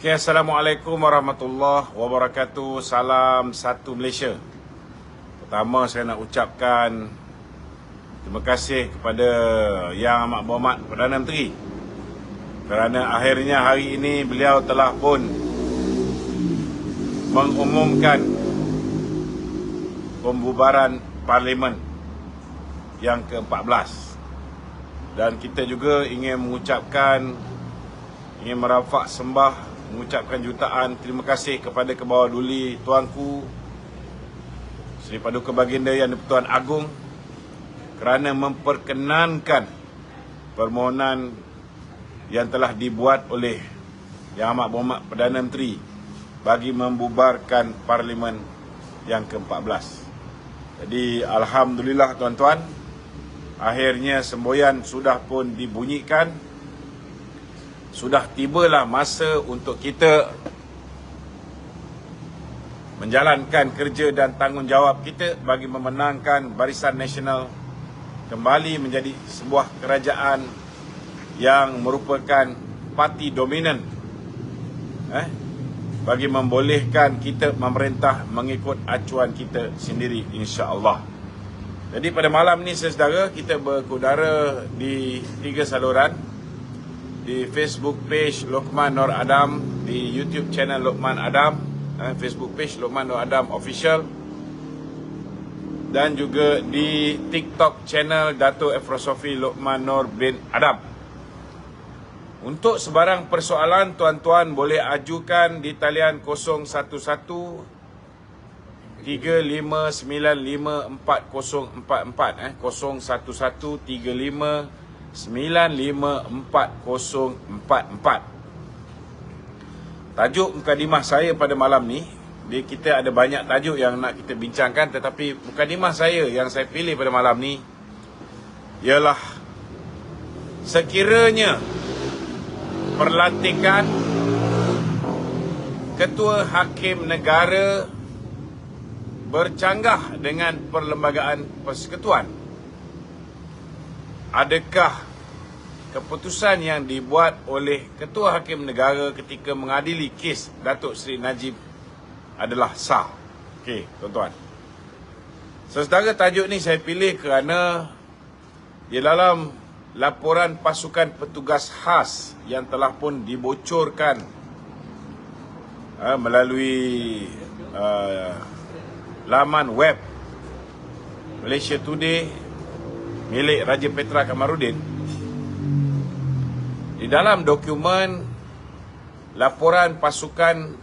Okay, Assalamualaikum warahmatullahi wabarakatuh. Salam satu Malaysia. Pertama saya nak ucapkan terima kasih kepada Yang Amat Berhormat Perdana Menteri kerana akhirnya hari ini beliau telah pun mengumumkan pembubaran Parlimen yang ke-14. Dan kita juga ingin merafak sembah, mengucapkan jutaan terima kasih kepada Kebawah Duli Tuanku Seri Paduka Baginda Yang di-Pertuan Agong kerana memperkenankan permohonan yang telah dibuat oleh Yang Amat Berhormat Perdana Menteri bagi membubarkan Parlimen yang ke-14. Jadi alhamdulillah tuan-tuan, akhirnya semboyan sudah pun dibunyikan. Sudah tibalah masa untuk kita menjalankan kerja dan tanggungjawab kita bagi memenangkan Barisan Nasional kembali menjadi sebuah kerajaan yang merupakan parti dominan, bagi membolehkan kita memerintah mengikut acuan kita sendiri, insya-Allah. Jadi pada malam ni saudara, kita berkudara di 3 saluran. Di Facebook page Lokman Nur Adam, di YouTube channel Lokman Adam, Facebook page Lokman Nur Adam Official, dan juga di TikTok channel Dato' Efrosofi Lokman Nur bin Adam. Untuk sebarang persoalan, tuan-tuan boleh ajukan di talian 011 35954044, 011 35 954044. Tajuk mukadimah saya pada malam ni, kita ada banyak tajuk yang nak kita bincangkan, tetapi mukadimah saya yang saya pilih pada malam ni ialah sekiranya perlantikan Ketua Hakim Negara bercanggah dengan Perlembagaan Persekutuan, adakah keputusan yang dibuat oleh Ketua Hakim Negara ketika mengadili kes Datuk Seri Najib adalah sah? Okey, tuan-tuan. Saudara, tajuk ni saya pilih kerana di dalam laporan pasukan petugas khas yang telah pun dibocorkan melalui laman web Malaysia Today milik Raja Petra Kamarudin, di dalam dokumen laporan pasukan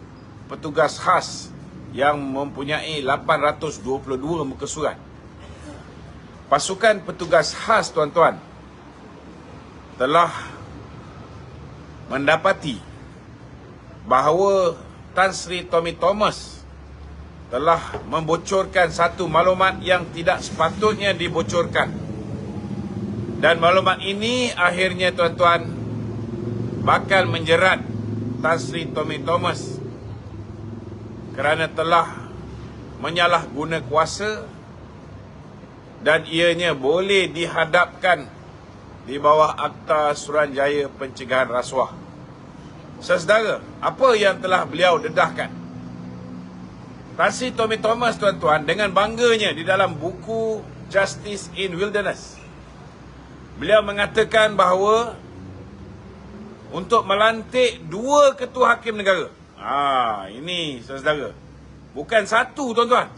petugas khas yang mempunyai 822 muka surat. Pasukan petugas khas, tuan-tuan, telah mendapati bahawa Tan Sri Tommy Thomas telah membocorkan satu maklumat yang tidak sepatutnya dibocorkan. Dan maklumat ini akhirnya, tuan-tuan, bakal menjerat Tan Sri Tommy Thomas kerana telah menyalahguna kuasa dan ianya boleh dihadapkan di bawah Akta Suruhanjaya Pencegahan Rasuah. Saudara, apa yang telah beliau dedahkan? Tan Sri Tommy Thomas, tuan-tuan, dengan bangganya di dalam buku Justice in Wilderness, beliau mengatakan bahawa untuk melantik 2 ketua hakim negara. Ini saudara, bukan satu, tuan-tuan.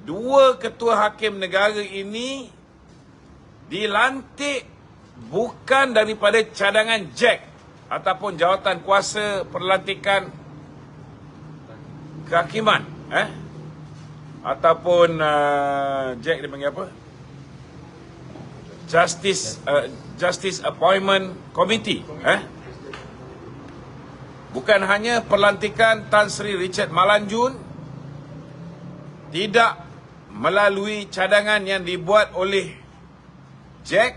2 ketua hakim negara ini dilantik bukan daripada cadangan JEK ataupun Jawatan Kuasa Perlantikan Kehakiman, ataupun JEK dia panggil apa? Justice Appointment Committee. Bukan hanya perlantikan Tan Sri Richard Malanjun tidak melalui cadangan yang dibuat oleh JEK,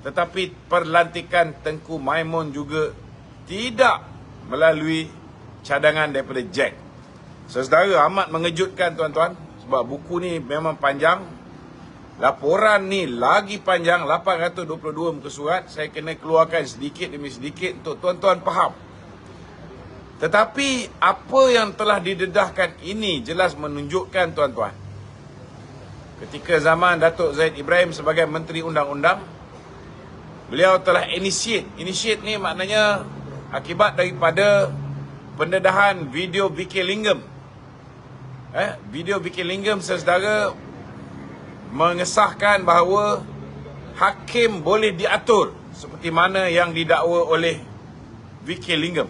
tetapi perlantikan Tengku Maimun juga tidak melalui cadangan daripada JEK. Saudara, amat mengejutkan, tuan-tuan, sebab buku ni memang panjang. Laporan ni lagi panjang, 822 muka surat. Saya kena keluarkan sedikit demi sedikit untuk tuan-tuan faham. Tetapi apa yang telah didedahkan ini jelas menunjukkan, tuan-tuan, ketika zaman Datuk Zahid Ibrahim sebagai Menteri Undang-Undang, beliau telah initiate ni maknanya akibat daripada pendedahan video VK Lingam. Video VK Lingam, saudara, mengesahkan bahawa hakim boleh diatur seperti mana yang didakwa oleh VK Lingam.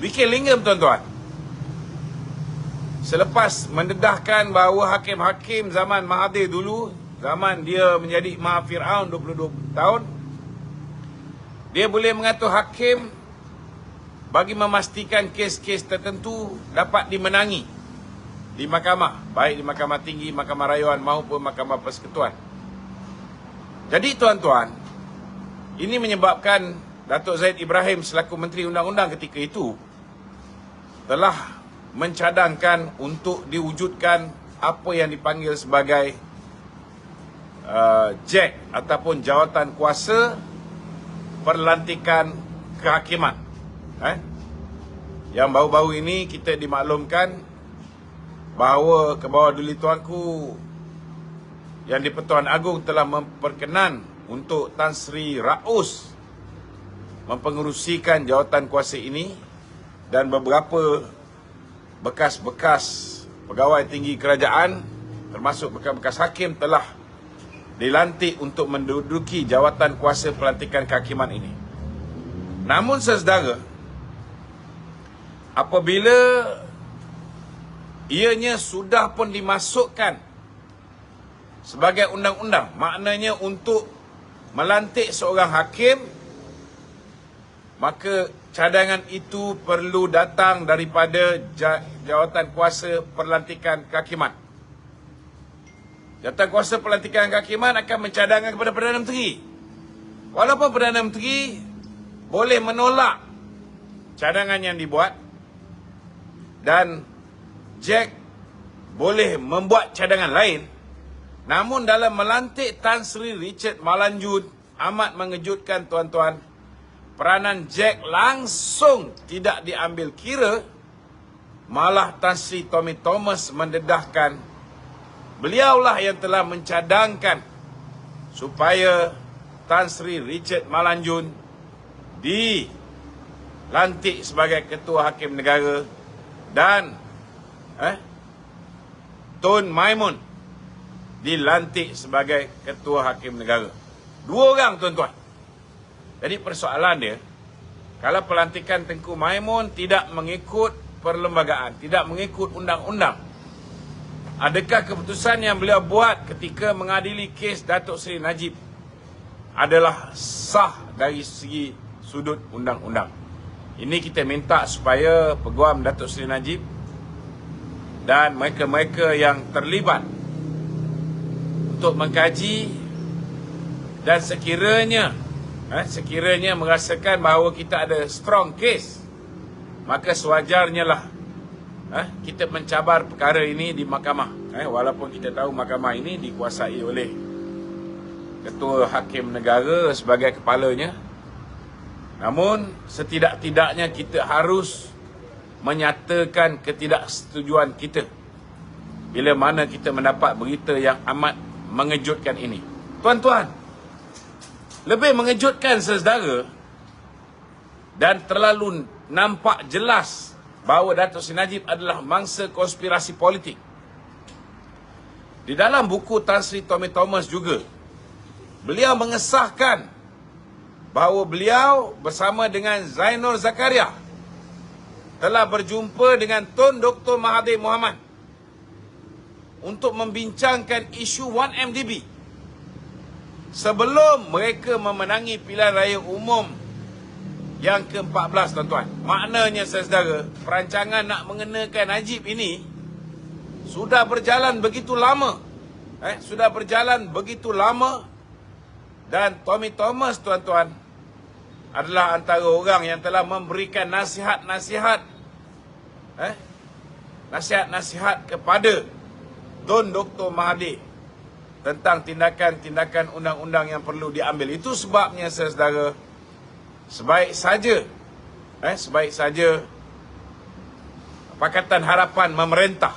VK Lingam, tuan-tuan, selepas mendedahkan bahawa hakim-hakim zaman Mahathir dulu, zaman dia menjadi Maha Fir'aun 22 tahun, dia boleh mengatur hakim bagi memastikan kes-kes tertentu dapat dimenangi di mahkamah, baik di mahkamah tinggi, mahkamah rayuan maupun mahkamah persekutuan. Jadi, tuan-tuan, ini menyebabkan Datuk Zahid Ibrahim selaku Menteri Undang-Undang ketika itu telah mencadangkan untuk diwujudkan apa yang dipanggil sebagai JAK ataupun Jawatan Kuasa Perlantikan Kehakiman. Yang baru-baru ini kita dimaklumkan bahawa ke bawah Duli Tuanku Yang di-Pertuan Agong telah memperkenan untuk Tan Sri Raus mempengerusikan jawatan kuasa ini, dan beberapa bekas-bekas pegawai tinggi kerajaan termasuk bekas-bekas hakim telah dilantik untuk menduduki jawatan kuasa pelantikan kehakiman ini. Namun, saudara, apabila ianya sudah pun dimasukkan sebagai undang-undang, maknanya untuk melantik seorang hakim, maka cadangan itu perlu datang daripada jawatan kuasa perlantikan kehakiman. Jawatan kuasa pelantikan kehakiman akan mencadangkan kepada Perdana Menteri. Walaupun Perdana Menteri boleh menolak cadangan yang dibuat, dan JAK boleh membuat cadangan lain, namun dalam melantik Tan Sri Richard Malanjun amat mengejutkan, tuan-tuan. Peranan JAK langsung tidak diambil kira, malah Tan Sri Tommy Thomas mendedahkan beliaulah yang telah mencadangkan supaya Tan Sri Richard Malanjun dilantik sebagai Ketua Hakim Negara dan Tun Maimun dilantik sebagai Ketua Hakim Negara. Dua orang, tuan-tuan. Jadi persoalan dia, kalau pelantikan Tengku Maimun tidak mengikut perlembagaan, tidak mengikut undang-undang, adakah keputusan yang beliau buat ketika mengadili kes Datuk Seri Najib adalah sah dari segi sudut undang-undang? Ini kita minta supaya Peguam Datuk Seri Najib dan mereka-mereka yang terlibat untuk mengkaji, dan sekiranya merasakan bahawa kita ada strong case, maka sewajarnya lah kita mencabar perkara ini di mahkamah. Walaupun kita tahu mahkamah ini dikuasai oleh Ketua Hakim Negara sebagai kepalanya, namun setidak-tidaknya kita harus menyatakan ketidaksetujuan kita bila mana kita mendapat berita yang amat mengejutkan ini. Tuan-tuan, lebih mengejutkan, saudara, dan terlalu nampak jelas bahawa Datuk Seri Najib adalah mangsa konspirasi politik. Di dalam buku Tan Sri Tommy Thomas juga, beliau mengesahkan bahawa beliau bersama dengan Zainur Zakaria telah berjumpa dengan Tun Dr. Mahathir Mohamad untuk membincangkan isu 1MDB sebelum mereka memenangi pilihan raya umum yang ke-14, tuan-tuan. Maknanya, saudara, perancangan nak mengenakan Najib ini sudah berjalan begitu lama. Sudah berjalan begitu lama, dan Tommy Thomas, tuan-tuan, adalah antara orang yang telah memberikan nasihat-nasihat nasihat-nasihat kepada Tun Dr. Mahathir tentang tindakan-tindakan undang-undang yang perlu diambil. Itu sebabnya, saudara, sebaik saja Pakatan Harapan memerintah,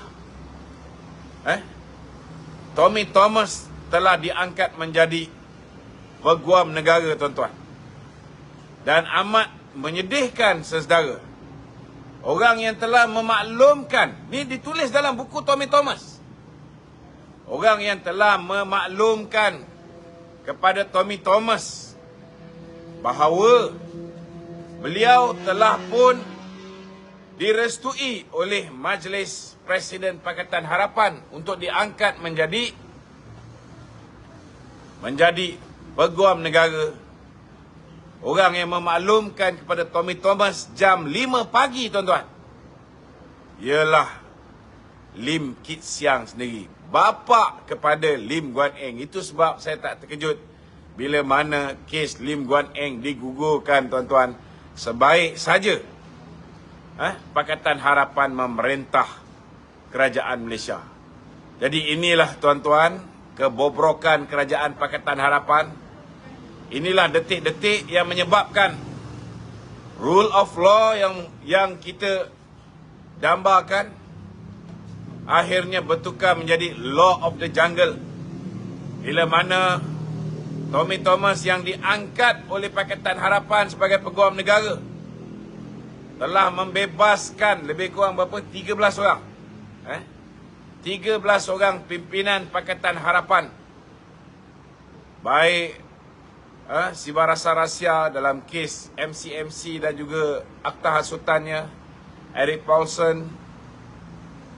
Tommy Thomas telah diangkat menjadi peguam negara, tuan-tuan. Dan amat menyedihkan, saudara, orang yang telah memaklumkan, ni ditulis dalam buku Tommy Thomas, orang yang telah memaklumkan kepada Tommy Thomas bahawa beliau telah pun direstui oleh Majlis Presiden Pakatan Harapan untuk diangkat menjadi peguam negara. Orang yang memaklumkan kepada Tommy Thomas jam 5 pagi, tuan-tuan, ialah Lim Kit Siang sendiri, bapa kepada Lim Guan Eng. Itu sebab saya tak terkejut bila mana kes Lim Guan Eng digugurkan, tuan-tuan. Sebaik saja Pakatan Harapan memerintah kerajaan Malaysia. Jadi inilah, tuan-tuan, kebobrokan kerajaan Pakatan Harapan. Inilah detik-detik yang menyebabkan rule of law yang kita dambakan akhirnya bertukar menjadi law of the jungle. Bila mana Tommy Thomas yang diangkat oleh Pakatan Harapan sebagai peguam negara telah membebaskan lebih kurang berapa? 13 orang. 13 orang pimpinan Pakatan Harapan. Baik Sibar Rasa Rahsia dalam kes MCMC dan juga akta hasutannya, Eric Paulson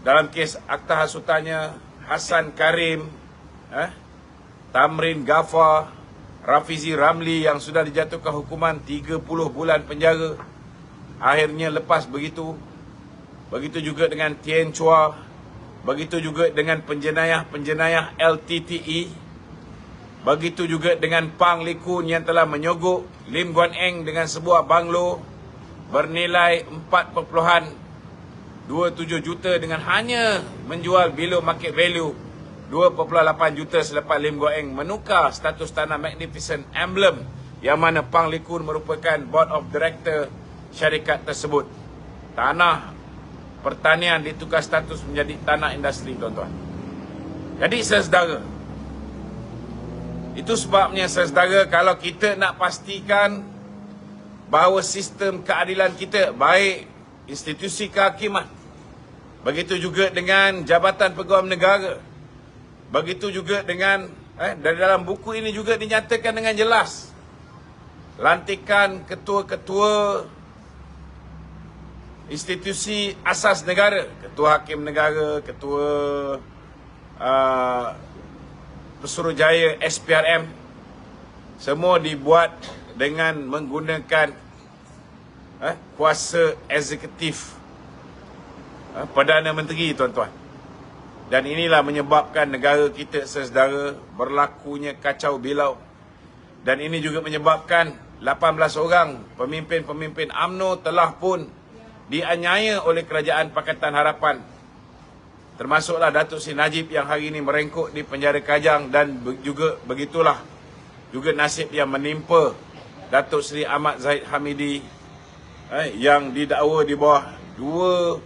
dalam kes akta hasutannya, Hassan Karim, Tamrin Ghaffar, Rafizi Ramli yang sudah dijatuhkan hukuman 30 bulan penjara, akhirnya lepas begitu. Begitu juga dengan Tien Chua, begitu juga dengan penjenayah LTTE, begitu juga dengan Pang Likun yang telah menyogok Lim Guan Eng dengan sebuah banglo bernilai 4.27 juta dengan hanya menjual below market value 2.8 juta selepas Lim Guan Eng menukar status tanah Magnificent Emblem yang mana Pang Likun merupakan board of director syarikat tersebut. Tanah pertanian ditukar status menjadi tanah industri, tuan-tuan. Jadi, saudara, itu sebabnya, saudara, kalau kita nak pastikan bahawa sistem keadilan kita, baik institusi kehakiman, begitu juga dengan Jabatan Peguam Negara, begitu juga dengan dari dalam buku ini juga dinyatakan dengan jelas lantikan ketua-ketua institusi asas negara, ketua hakim negara, ketua Pesuruhjaya SPRM, semua dibuat dengan menggunakan kuasa eksekutif Perdana Menteri, tuan-tuan. Dan inilah menyebabkan negara kita, saudara, berlakunya kacau bilau. Dan ini juga menyebabkan 18 orang pemimpin-pemimpin UMNO telah pun dianiaya oleh kerajaan Pakatan Harapan. Termasuklah Datuk Seri Najib yang hari ini merengkuk di penjara Kajang, dan juga begitulah juga nasib yang menimpa Datuk Seri Ahmad Zahid Hamidi yang didakwa di bawah dua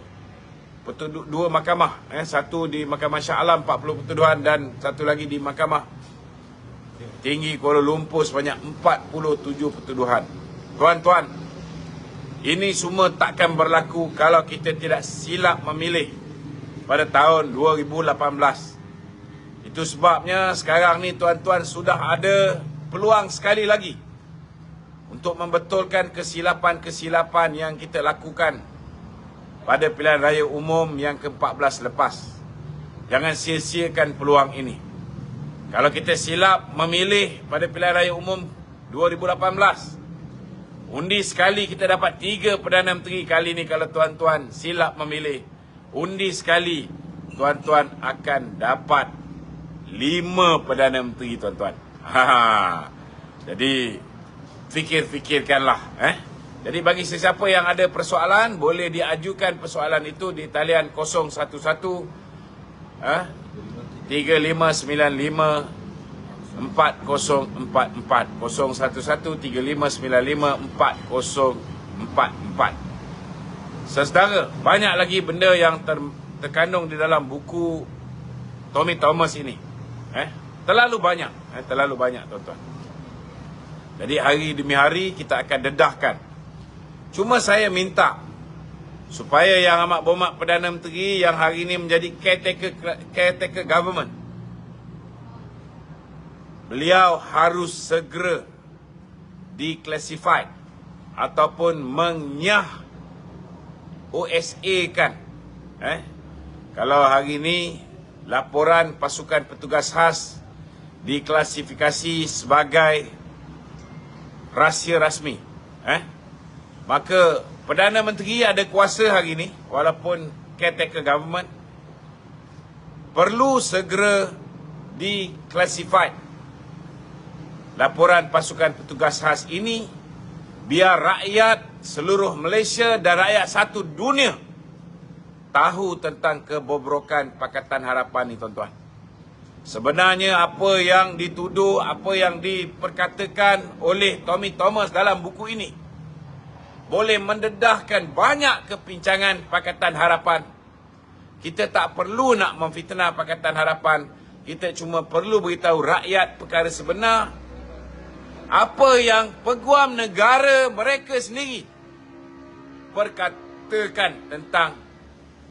mahkamah, satu di Mahkamah Shah Alam 40 pertuduhan dan satu lagi di Mahkamah Tinggi Kuala Lumpur sebanyak 47 pertuduhan. Tuan-tuan, ini semua takkan berlaku kalau kita tidak silap memilih pada tahun 2018. Itu sebabnya sekarang ni, tuan-tuan, sudah ada peluang sekali lagi untuk membetulkan kesilapan-kesilapan yang kita lakukan pada pilihan raya umum yang ke-14 lepas. Jangan sia-siakan peluang ini. Kalau kita silap memilih pada pilihan raya umum 2018, undi sekali kita dapat 3 Perdana Menteri. Kali ni kalau tuan-tuan silap memilih, undi sekali tuan-tuan akan dapat 5 Perdana Menteri, tuan-tuan. Jadi fikir-fikirkanlah. Jadi bagi sesiapa yang ada persoalan, boleh diajukan persoalan itu di talian 011 3595 4044 011-3595-4044. Saudara, banyak lagi benda yang terkandung di dalam buku Tommy Thomas ini. Terlalu banyak, tuan-tuan. Jadi hari demi hari kita akan dedahkan. Cuma saya minta supaya Yang Amat Berhormat Perdana Menteri yang hari ini menjadi caretaker government, beliau harus segera declassified ataupun menyah OSA kan. Kalau hari ini laporan pasukan petugas khas diklasifikasi sebagai rahsia rasmi, maka Perdana Menteri ada kuasa hari ini, walaupun caretaker government, perlu segera declassified laporan pasukan petugas khas ini, biar rakyat seluruh Malaysia dan rakyat satu dunia tahu tentang kebobrokan Pakatan Harapan ni, tuan-tuan. Sebenarnya apa yang dituduh, apa yang diperkatakan oleh Tommy Thomas dalam buku ini boleh mendedahkan banyak kepincangan Pakatan Harapan. Kita tak perlu nak memfitnah Pakatan Harapan. Kita cuma perlu beritahu rakyat perkara sebenar, apa yang peguam negara mereka sendiri perkatakan tentang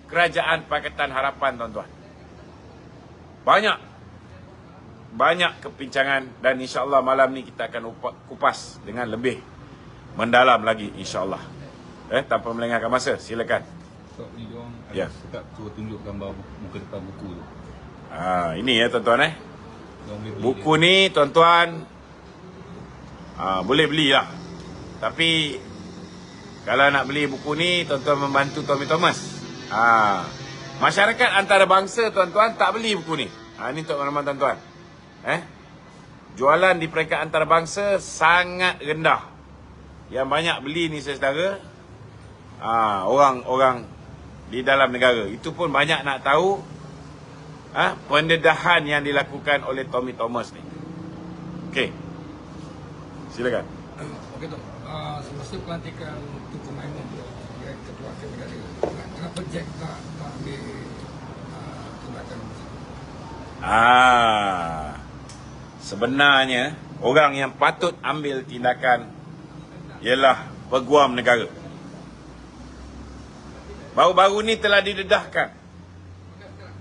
kerajaan Pakatan Harapan, tuan-tuan. Banyak kepincangan, dan insya-Allah malam ni kita akan kupas dengan lebih mendalam lagi, insya-Allah. Tanpa melengahkan masa, silakan. So, ni diorang Ya. tetap suruh tunjuk gambar muka depan buku tu. Ini ya, tuan-tuan. Diorang boleh beli Buku ni, tuan-tuan, boleh belilah. Tapi kalau nak beli buku ni, tuan-tuan membantu Tommy Thomas. Masyarakat antarabangsa, tuan-tuan, tak beli buku ni. Ini untuk makluman tuan-tuan. Jualan di peringkat antarabangsa sangat rendah. Yang banyak beli ni, saudara, orang-orang di dalam negara. Itu pun banyak nak tahu pendedahan yang dilakukan oleh Tommy Thomas ni. Okey. Silakan. Okey tu. Semasa pelantikan Tunku Maimon Ketua Akhir Negara, kenapa Jack tak ambil tindakan? Sebenarnya orang yang patut ambil tindakan ialah peguam negara. Baru-baru ni telah didedahkan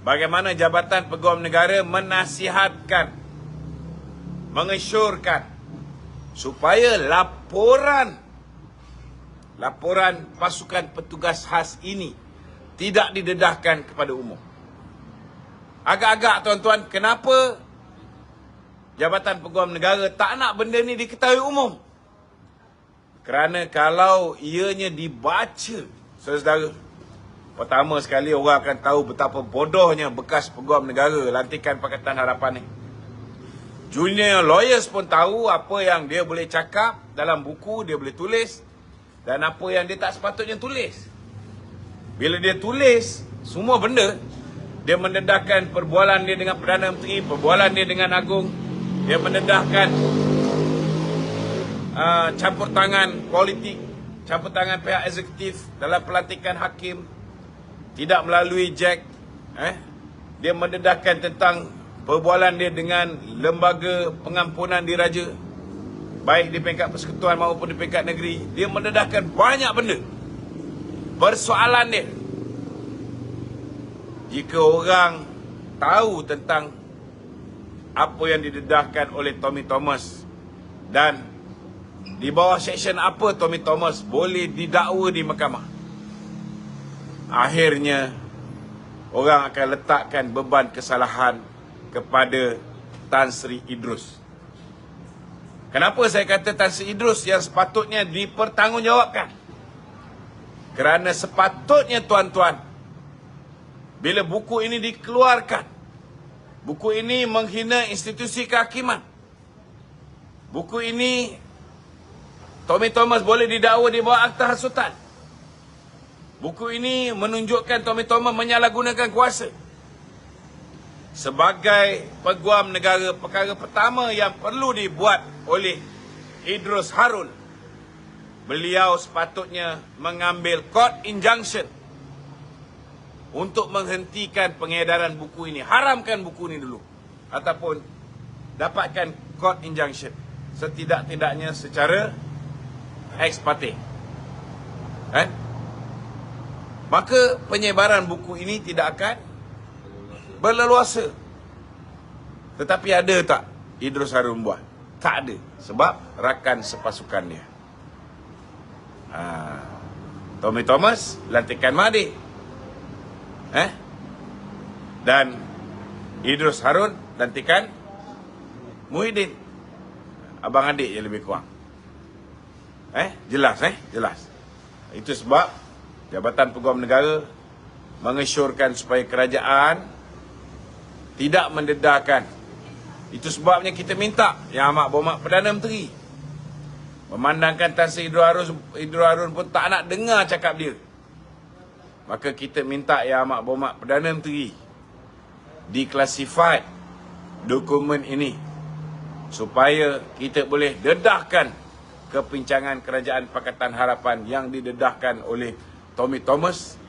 bagaimana Jabatan Peguam Negara menasihatkan, mengesyorkan supaya laporan pasukan petugas khas ini tidak didedahkan kepada umum. Agak-agak, tuan-tuan, kenapa Jabatan Peguam Negara tak nak benda ni diketahui umum? Kerana kalau ianya dibaca, saudara, pertama sekali orang akan tahu betapa bodohnya bekas Peguam Negara lantikan Pakatan Harapan ni. Junior lawyers pun tahu apa yang dia boleh cakap dalam buku, dia boleh tulis, dan apa yang dia tak sepatutnya tulis. Bila dia tulis semua benda, dia mendedahkan perbualan dia dengan Perdana Menteri, perbualan dia dengan Agong, dia mendedahkan campur tangan politik, campur tangan pihak eksekutif dalam pelantikan hakim, tidak melalui Jack. Dia mendedahkan tentang perbualan dia dengan lembaga pengampunan diraja, baik di peringkat persekutuan maupun di peringkat negeri. Dia mendedahkan banyak benda. Persoalan dia, jika orang tahu tentang apa yang didedahkan oleh Tommy Thomas dan di bawah seksyen apa Tommy Thomas boleh didakwa di mahkamah, akhirnya orang akan letakkan beban kesalahan kepada Tan Sri Idrus. Kenapa saya kata Tan Sri Idrus yang sepatutnya dipertanggungjawabkan? Kerana sepatutnya, tuan-tuan, bila buku ini dikeluarkan, buku ini menghina institusi kehakiman, buku ini Tommy Thomas boleh didakwa di bawah Akta Hasutan, buku ini menunjukkan Tommy Thomas menyalahgunakan kuasa. sebagai peguam negara, perkara pertama yang perlu dibuat oleh Idrus Harun, beliau sepatutnya mengambil court injunction untuk menghentikan pengedaran buku ini. Haramkan buku ini dulu. Ataupun dapatkan court injunction. Setidak-tidaknya secara ex parte. Maka penyebaran buku ini tidak akan berleluasa. Tetapi ada tak Idrus Harun buat? Tak ada. Sebab rakan sepasukan dia. Tommy Thomas lantikan Mahathir. Dan Idrus Harun lantikan Muhyiddin. Abang adik je lebih kurang. Jelas. Itu sebab Jabatan Peguam Negara mengesyorkan supaya kerajaan tidak mendedahkan. Itu sebabnya kita minta Yang Amat Berhormat Perdana Menteri, memandangkan Tan Sri Idrus Harun pun tak nak dengar cakap dia, maka kita minta Yang Amat Berhormat Perdana Menteri declassified dokumen ini supaya kita boleh dedahkan kepincangan Kerajaan Pakatan Harapan yang didedahkan oleh Tommy Thomas,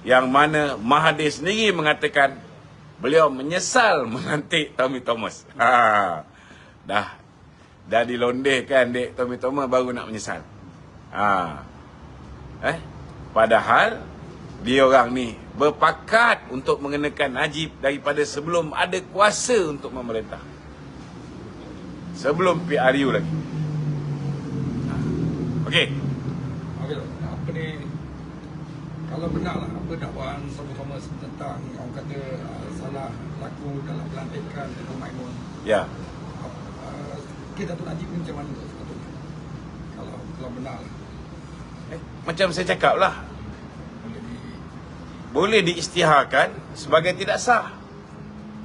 yang mana Mahathir sendiri mengatakan beliau menyesal melantik Tommy Thomas. Dah dilondehkan dek Tommy Thomas baru nak menyesal. Padahal dia orang ni berpakat untuk mengenakan Najib daripada sebelum ada kuasa untuk memerintah. Sebelum PRU lagi. Okey. Apa ni, kalau benar lah apa dakwaan Tommy Thomas tentang orang kata salah laku dalam pelantikan Tengku Maimun. Ya. Kita tu Najib ni macam mana tu sepatutnya? Kalau benar lah. Macam saya cakap lah, boleh diisytiharkan sebagai tidak sah.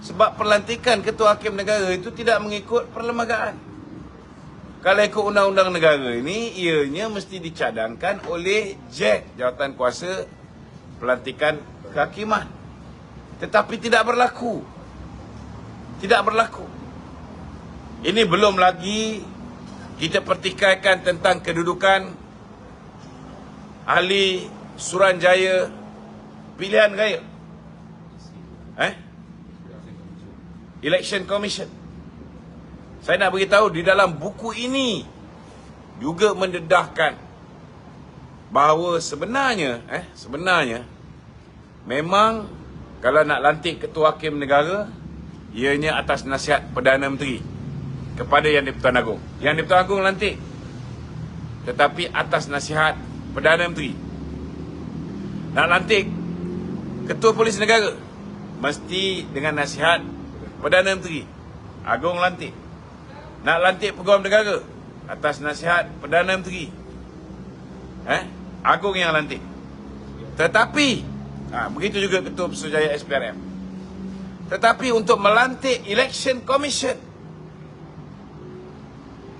Sebab pelantikan Ketua Hakim Negara itu tidak mengikut perlembagaan. Kalau ikut undang-undang negara ini, ianya mesti dicadangkan oleh JEK, Jawatan Kuasa Pelantikan Kehakiman. Tetapi tidak berlaku. Tidak berlaku. Ini belum lagi kita pertikaikan tentang kedudukan ahli Suruhanjaya Pilihan Raya. Election Commission. Saya nak beritahu di dalam buku ini juga mendedahkan bahawa sebenarnya memang kalau nak lantik Ketua Hakim Negara, ianya atas nasihat Perdana Menteri kepada Yang di-Pertuan Agong. Yang di-Pertuan Agong lantik, tetapi atas nasihat Perdana Menteri. Nak lantik Ketua Polis Negara, mesti dengan nasihat Perdana Menteri. Agong lantik. Nak lantik Peguam Negara, atas nasihat Perdana Menteri. Agong yang lantik. Tetapi begitu juga Ketua Pesuruhjaya SPRM. Tetapi untuk melantik Election Commission,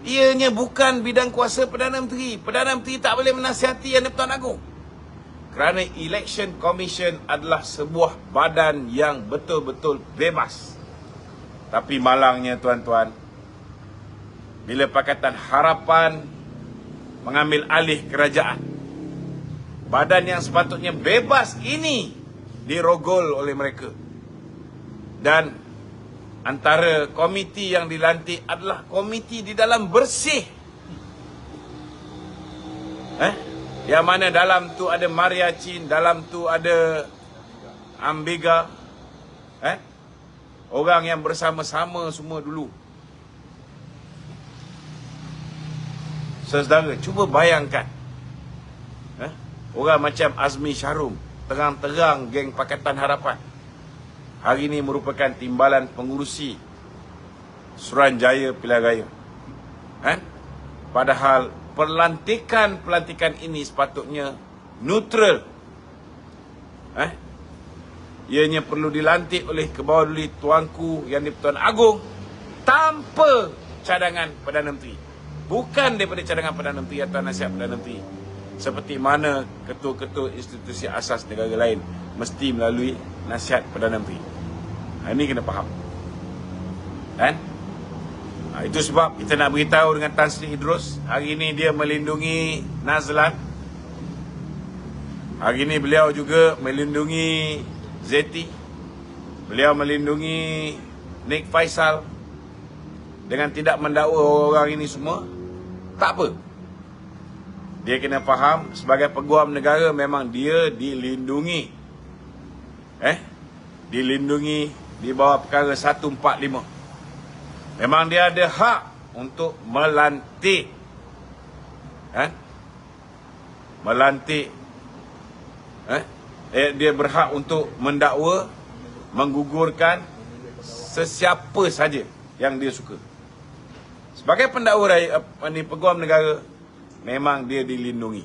ianya bukan bidang kuasa Perdana Menteri. Perdana Menteri tak boleh menasihati Yang di-Pertuan Agong. Kerana Election Commission adalah sebuah badan yang betul-betul bebas. Tapi malangnya tuan-tuan, bila Pakatan Harapan mengambil alih kerajaan, badan yang sepatutnya bebas ini dirogol oleh mereka. Dan antara komiti yang dilantik adalah komiti di dalam bersih. Yang mana dalam tu ada Maria Chin, dalam tu ada Ambega. Orang yang bersama-sama semua dulu. Saudara, cuba bayangkan. Orang macam Azmi Syahrum, terang-terang geng Pakatan Harapan, hari ini merupakan timbalan pengurusi Suruhanjaya Pilihan Raya. Padahal pelantikan ini sepatutnya neutral. Ianya perlu dilantik oleh Kebawah-Duli Tuanku Yang di-Pertuan Agong tanpa cadangan Perdana Menteri. Bukan daripada cadangan Perdana Menteri atau nasihat Perdana Menteri. Seperti mana ketua-ketua institusi asas negara lain mesti melalui nasihat Perdana Menteri. Ini kena faham. Kan? Itu sebab kita nak beritahu dengan Tan Sri Idrus, hari ini dia melindungi Nazlan. Hari ini beliau juga melindungi Zeti. Beliau melindungi Nik Faisal dengan tidak mendakwa orang ini semua. Tak apa. Dia kena faham sebagai peguam negara memang dia dilindungi. Dilindungi di bawah perkara 145. Memang dia ada hak untuk melantik. Melantik. Dia berhak untuk mendakwa, menggugurkan sesiapa saja yang dia suka. Sebagai pendakwa raya, peguam negara, memang dia dilindungi.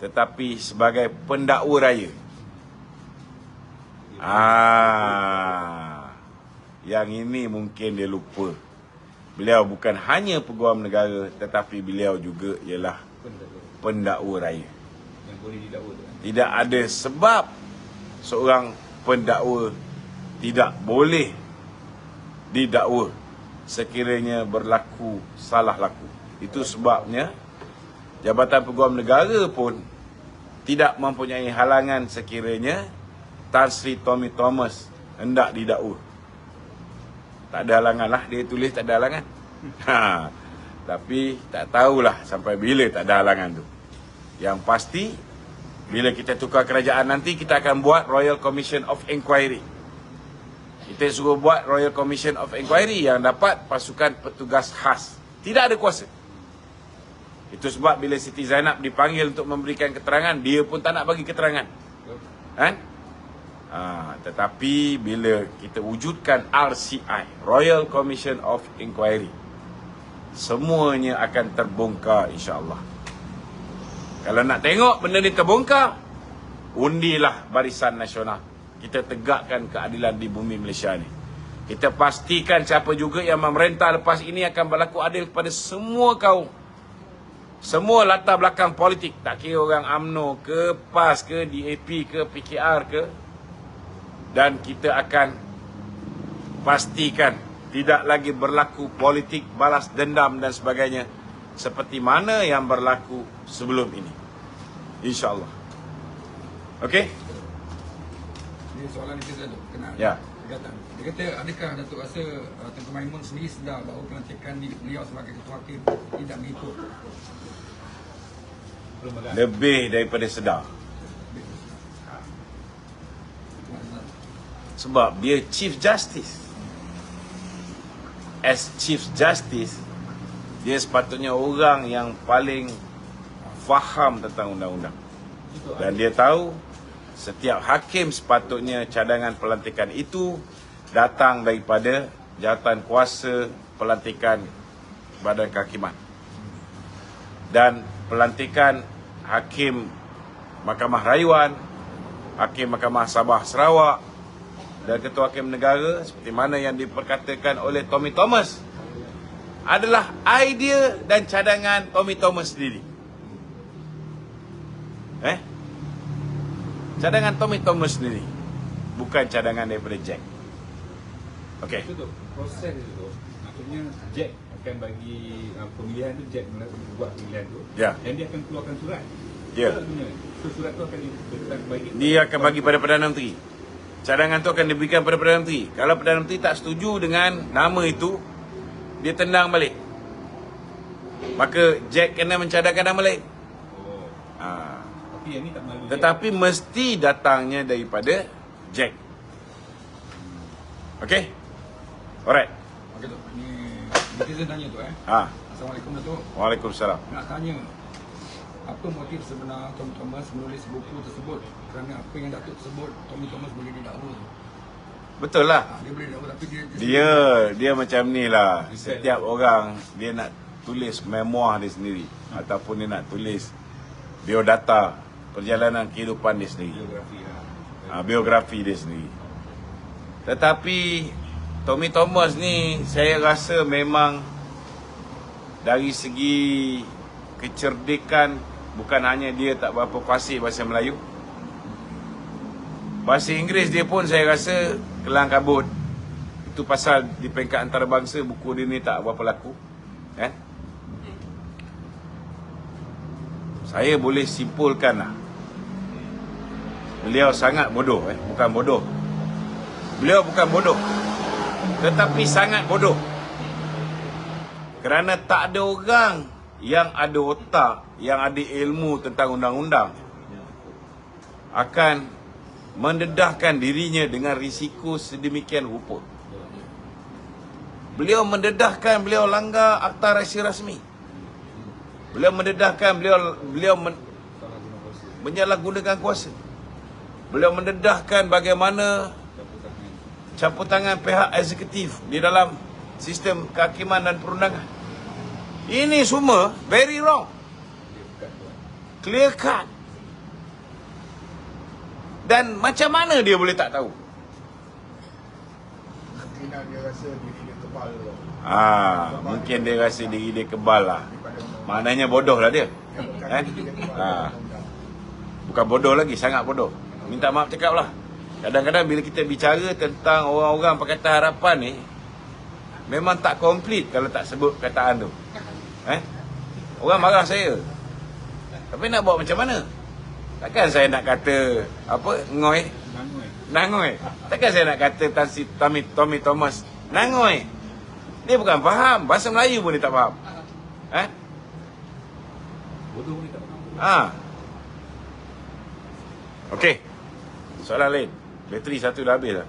Tetapi sebagai pendakwa raya, yang ini mungkin dia lupa. Beliau bukan hanya peguam negara, tetapi beliau juga ialah pendakwa raya. Yang boleh didakwa tu. Tidak ada sebab seorang pendakwa tidak boleh didakwa sekiranya berlaku salah laku. Itu sebabnya Jabatan Peguam Negara pun tidak mempunyai halangan sekiranya Tan Sri Tommy Thomas hendak didakwa. Tak ada halangan lah, dia tulis tak ada halangan. Tapi tak tahulah sampai bila tak ada halangan tu. Yang pasti, bila kita tukar kerajaan nanti, kita akan buat Royal Commission of Inquiry. Kita suruh buat Royal Commission of Inquiry yang dapat pasukan petugas khas. Tidak ada kuasa. Itu sebab bila Siti Zainab dipanggil untuk memberikan keterangan, dia pun tak nak bagi keterangan. Kan? Tetapi bila kita wujudkan RCI, Royal Commission of Inquiry, semuanya akan terbongkar insya-Allah. Kalau nak tengok benda ni terbongkar, undilah Barisan Nasional. Kita tegakkan keadilan di bumi Malaysia ni. Kita pastikan siapa juga yang memerintah lepas ini akan berlaku adil kepada semua kaum. Semua latar belakang politik. Tak kira orang UMNO ke, PAS ke, DAP ke, PKR ke. Dan kita akan pastikan tidak lagi berlaku politik balas dendam dan sebagainya seperti mana yang berlaku sebelum ini. InsyaAllah. Okey? Ini soalan netizen tu kena. Ya. Dia kata, adakah Datuk rasa Tengku Maimun sendiri sedar bahawa pelantikan beliau sebagai ketua hakim tidak mengikut? Lebih daripada sedar. Sebab dia Chief Justice. As Chief Justice, dia sepatutnya orang yang paling faham tentang undang-undang. Dan dia tahu setiap hakim sepatutnya cadangan pelantikan itu datang daripada jawatan kuasa pelantikan Badan Kehakiman. Dan pelantikan hakim Mahkamah Rayuan, hakim Mahkamah Sabah Sarawak dan Ketua Hakim Negara seperti mana yang diperkatakan oleh Tommy Thomas adalah idea dan cadangan Tommy Thomas sendiri. Cadangan Tommy Thomas sendiri, bukan cadangan daripada Jack. Okey. Itu tu, proses itu tu, maksudnya Jack akan bagi pemilihan tu, Jack buat pemilihan tu. Ya. Dan dia akan keluarkan surat. Ya. So, surat tu akan bagi. Dia akan bagi pada Perdana Menteri. Cadangan tu akan diberikan pada Perdana Menteri. Kalau Perdana Menteri tak setuju dengan nama itu, dia tendang balik. Maka Jack kena mencadangkan nama lain. Tapi yang ni tak melalui Tetapi mesti datangnya daripada Jack. Okey? Alright. Okey tu. Ini netizen tanya tu Assalamualaikum Datuk. Waalaikumsalam. Nak tanya, apa motif sebenar Tommy Thomas menulis buku tersebut? Kerana apa yang Datuk sebut, Tommy Thomas boleh didakwa. Betul lah. Dia boleh didakwa tapi Dia macam ni lah. Setiap orang dia nak tulis memoir dia sendiri, ataupun dia nak tulis biodata perjalanan kehidupan dia sendiri, biografi dia sendiri. Tetapi Tommy Thomas ni saya rasa memang dari segi kecerdikan, bukan hanya dia tak berapa fasih bahasa Melayu, bahasa Inggeris dia pun saya rasa kelang kabut. Itu pasal di peringkat antarabangsa buku dia ni tak berapa laku. Kan? Saya boleh simpulkan lah, beliau sangat bodoh. Bukan bodoh. Beliau bukan bodoh, tetapi sangat bodoh. Kerana tak ada orang yang ada otak, yang ada ilmu tentang undang-undang akan mendedahkan dirinya dengan risiko sedemikian rupa. Beliau mendedahkan, beliau langgar Akta Rahsia Rasmi. Beliau mendedahkan, beliau menyalahgunakan kuasa. Beliau mendedahkan bagaimana campur tangan pihak eksekutif di dalam sistem kehakiman dan perundangan. Ini semua very wrong. Clear cut. Dan macam mana dia boleh tak tahu? Mungkin dia rasa diri dia kebal tu. Mungkin dia rasa diri dia kebal lah. Maknanya bodoh lah dia. Bukan bodoh lagi, sangat bodoh. Minta maaf cakap lah. Kadang-kadang bila kita bicara tentang orang-orang Pakatan Harapan ni, memang tak komplit kalau tak sebut kataan tu. Orang marah saya. Tapi nak buat macam mana? Takkan saya nak kata ngoi, nangoi. Takkan saya nak kata Tommy Thomas nangoi. Dia bukan faham, bahasa Melayu pun dia tak faham. Bodoh ni tak faham. Okey. Soalan lain. Bateri satu dah habis dah.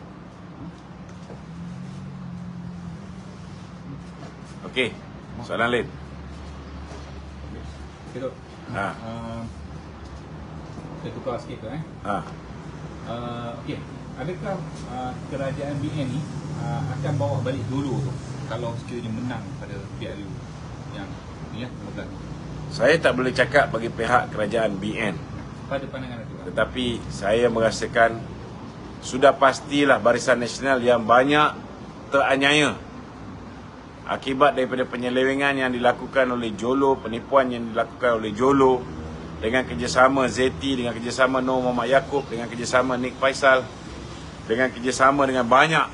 Okey. Soalan lain. Okay, Dok. Saya tukar sikit tu okey. Adakah kerajaan BN ni akan bawa balik dulu tu kalau sekiranya menang pada PRU yang ni ya, 15 ni? Saya tak boleh cakap bagi pihak kerajaan BN. Pada pandangan itu. Tetapi saya merasakan sudah pastilah Barisan Nasional yang banyak teraniaya akibat daripada penyelewengan yang dilakukan oleh Jolo, penipuan yang dilakukan oleh Jolo dengan kerjasama Zeti, dengan kerjasama Nur Muhammad Yaakob, dengan kerjasama Nick Faisal, dengan kerjasama dengan banyak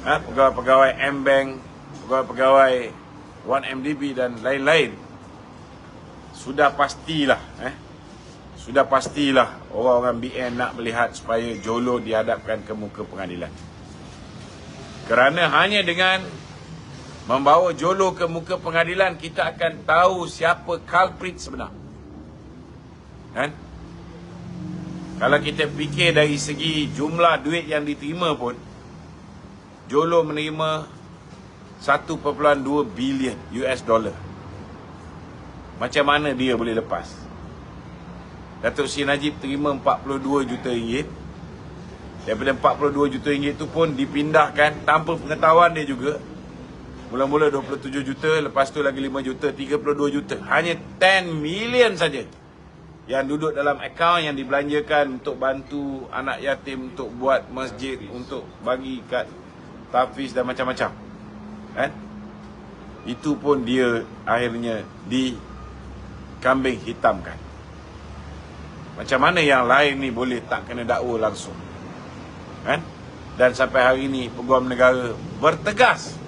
pegawai-pegawai M-Bank, pegawai-pegawai 1MDB dan lain-lain. Sudah pastilah orang-orang BN nak melihat supaya Jolo dihadapkan ke muka pengadilan. Kerana hanya dengan membawa Jolo ke muka pengadilan, kita akan tahu siapa culprit sebenar. Kan? Kalau kita fikir dari segi jumlah duit yang diterima pun, Jolo menerima 1.2 bilion US dollar. Macam mana dia boleh lepas? Datuk Seri Najib terima 42 juta ringgit. Daripada 42 juta ringgit tu pun dipindahkan tanpa pengetahuan dia juga. Mula-mula 27 juta, lepas tu lagi 5 juta, 32 juta. Hanya 10 million saja yang duduk dalam akaun yang dibelanjakan untuk bantu anak yatim, untuk buat masjid, untuk bagi kat tahfiz dan macam-macam. Itu pun dia akhirnya dikambing hitamkan. Macam mana yang lain ni boleh tak kena dakwa langsung? Dan sampai hari ni Peguam Negara bertegas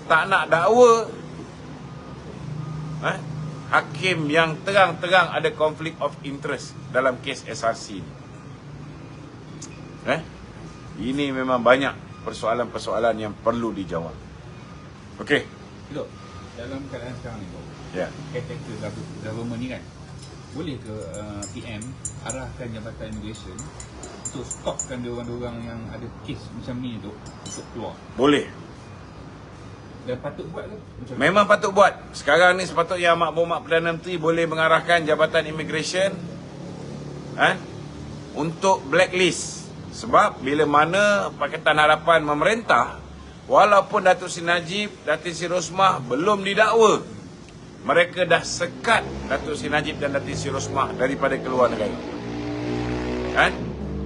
tak nak dakwa hakim yang terang-terang ada konflik of interest dalam kes SRC ni. Ini memang banyak persoalan-persoalan yang perlu dijawab. Okey. Dok, dalam keadaan sekarang ni, Dok, caretaker government ni kan, boleh ke PM arahkan Jabatan Immigration untuk stopkan diorang-diorang yang ada kes macam ni, Dok, untuk keluar? Boleh. Dan patut buat ke? Memang patut buat. Sekarang ni sepatutnya Amat Berhormat Perdana Menteri boleh mengarahkan Jabatan Immigration untuk blacklist. Sebab bila mana Pakatan Harapan memerintah, walaupun Datuk Seri Najib, Datin Seri Rosmah belum didakwa, mereka dah sekat Datuk Seri Najib dan Datin Seri Rosmah daripada keluar negara.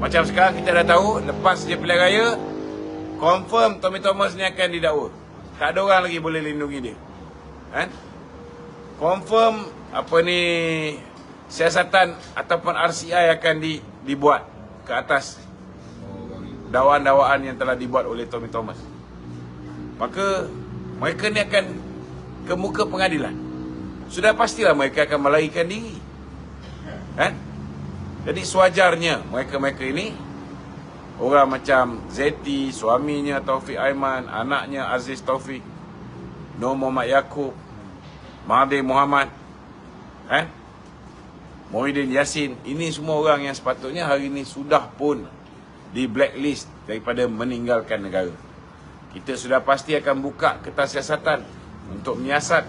Macam sekarang kita dah tahu, lepas je pilihan raya, confirm Tommy Thomas ni akan didakwa. Tak ada orang lagi boleh lindungi dia. Confirm siasatan ataupun RCI akan dibuat ke atas dakwaan-dakwaan yang telah dibuat oleh Tommy Thomas, maka mereka ni akan ke muka pengadilan. Sudah pastilah mereka akan melarikan diri, kan? Jadi sewajarnya mereka-mereka ini, orang macam Zeti, suaminya Taufik Aiman, anaknya Aziz Taufik, Nur Muhammad Yaakob, Mahathir Mohamad, kan? Muhyiddin Yassin, ini semua orang yang sepatutnya hari ini sudah pun di blacklist daripada meninggalkan negara. Kita sudah pasti akan buka kertas siasatan untuk menyiasat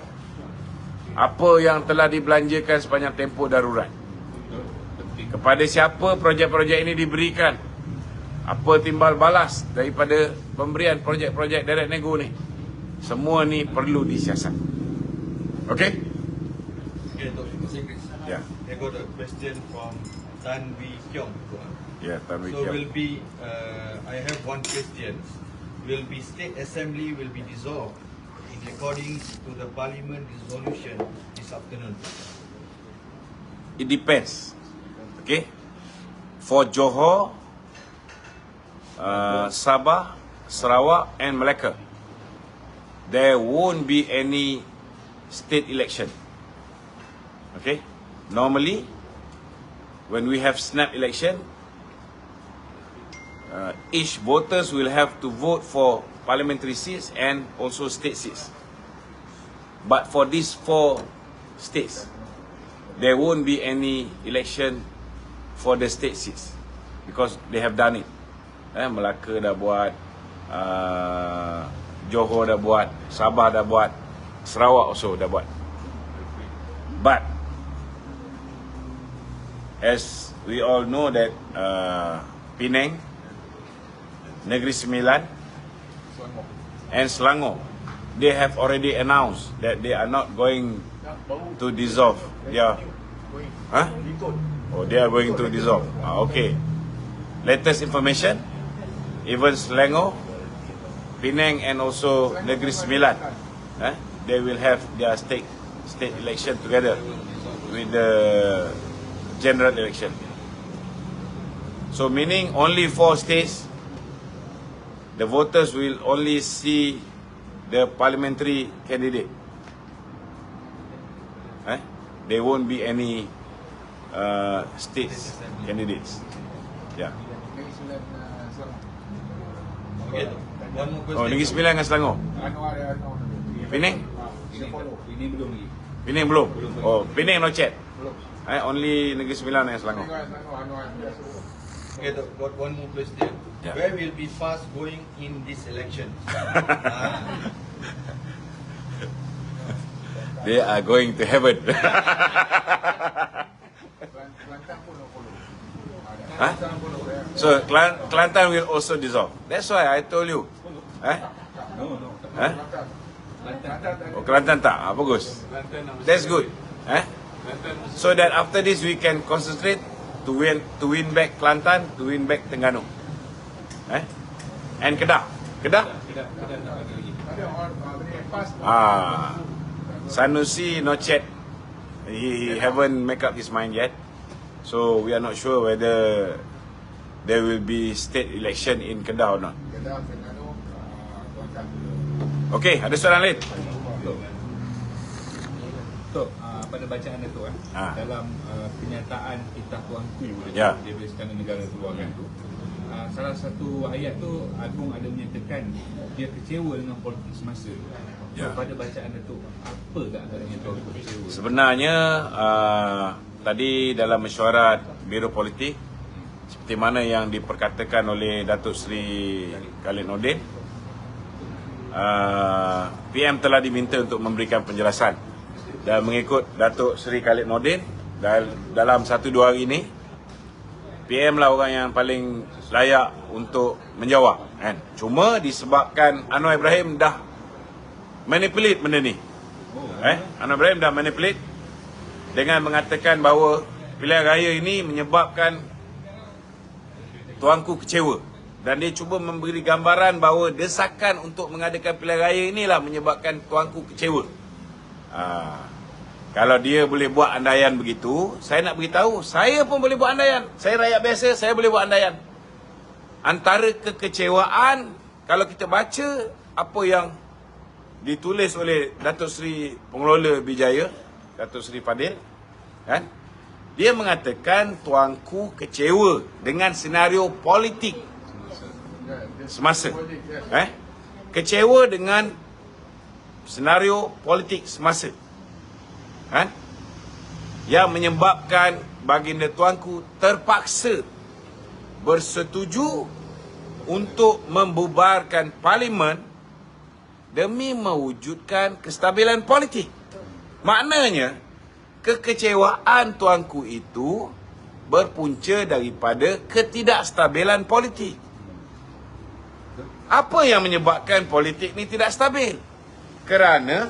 apa yang telah dibelanjakan sepanjang tempoh darurat. Kepada siapa projek-projek ini diberikan, apa timbal balas daripada pemberian projek-projek direct nego ni, semua ni perlu disiasat. Okey? Okay, Dr. Ya. I got a question from Tan Wee Kiong. Ya, Tan Wee So Kiong. will be, I have one question. Will be State Assembly will be dissolved in accordance to the Parliament resolution this afternoon? It depends. Okay? For Johor, Sabah, Sarawak and Melaka, there won't be any state election. Okay? Normally, when we have snap election, each voters will have to vote for parliamentary seats and also state seats. But for these 4 states, there won't be any election for the state seats because they have done it. Melaka dah buat, Johor dah buat, Sabah dah buat, Sarawak also dah buat. But as we all know that Penang, Negeri Sembilan and Selangor, they have already announced that they are not going to dissolve. Huh? Oh, they are going to dissolve. Okay. Latest information, even Selangor, Penang and also Negeri Sembilan, they will have their state election together with the general election. So meaning only 4 states, the voters will only see the parliamentary candidate. There won't be any state candidates. Yeah. Okay, one more question. Oh, Negeri Sembilan dengan Selangor. Penang? Ini belum lagi. Penang belum? Oh, Penang no chat. Only Negeri Sembilan and Selangor. Okay, got one more question. Yeah. Where will be PAS going in this election? They are going to heaven. Huh? So Kelantan will also dissolve. That's why I told you. No. Huh? Oh, Kelantan tak? Bagus. That's good. So that after this we can concentrate to win back Kelantan, to win back Terengganu. And Kedah. Kedah? Sanusi no chat. He haven't make up his mind yet. So we are not sure whether there will be state election in Kedah or not. Okay, ada soalan lain? Tok, pada bacaan Datuk dalam kenyataan Titah Tuanku Ya. Daripada Istana Negara keluarkan tu, salah satu ayat tu Agung ada menyatakan dia kecewa dengan politik semasa. Ya. So, pada bacaan Datuk, apa agaknya Tuanku kecewa? Sebenarnya tadi dalam mesyuarat Biro Politik, seperti mana yang diperkatakan oleh Datuk Seri Khalid Nordin, PM telah diminta untuk memberikan penjelasan. Dan mengikut Datuk Seri Khalid Nordin, dalam 1-2 hari ini, PM lah orang yang paling layak untuk menjawab. Cuma disebabkan Anwar Ibrahim dah manipulate benda ni. Anwar Ibrahim dah manipulate dengan mengatakan bahawa pilihan raya ini menyebabkan tuanku kecewa. Dan dia cuba memberi gambaran bahawa desakan untuk mengadakan pilihan raya inilah menyebabkan tuanku kecewa. Kalau dia boleh buat andaian begitu, saya nak beritahu, saya pun boleh buat andaian. Saya rakyat biasa, saya boleh buat andaian. antara kekecewaan, kalau kita baca apa yang ditulis oleh Datuk Seri Pengelola Bijaya, Datuk Seri Fadil, kan? Dia mengatakan tuanku kecewa dengan senario politik semasa. Kecewa dengan senario politik semasa. Kan? Yang menyebabkan baginda tuanku terpaksa bersetuju untuk membubarkan parlimen demi mewujudkan kestabilan politik. Maknanya, kekecewaan tuanku itu berpunca daripada ketidakstabilan politik. Apa yang menyebabkan politik ni tidak stabil? Kerana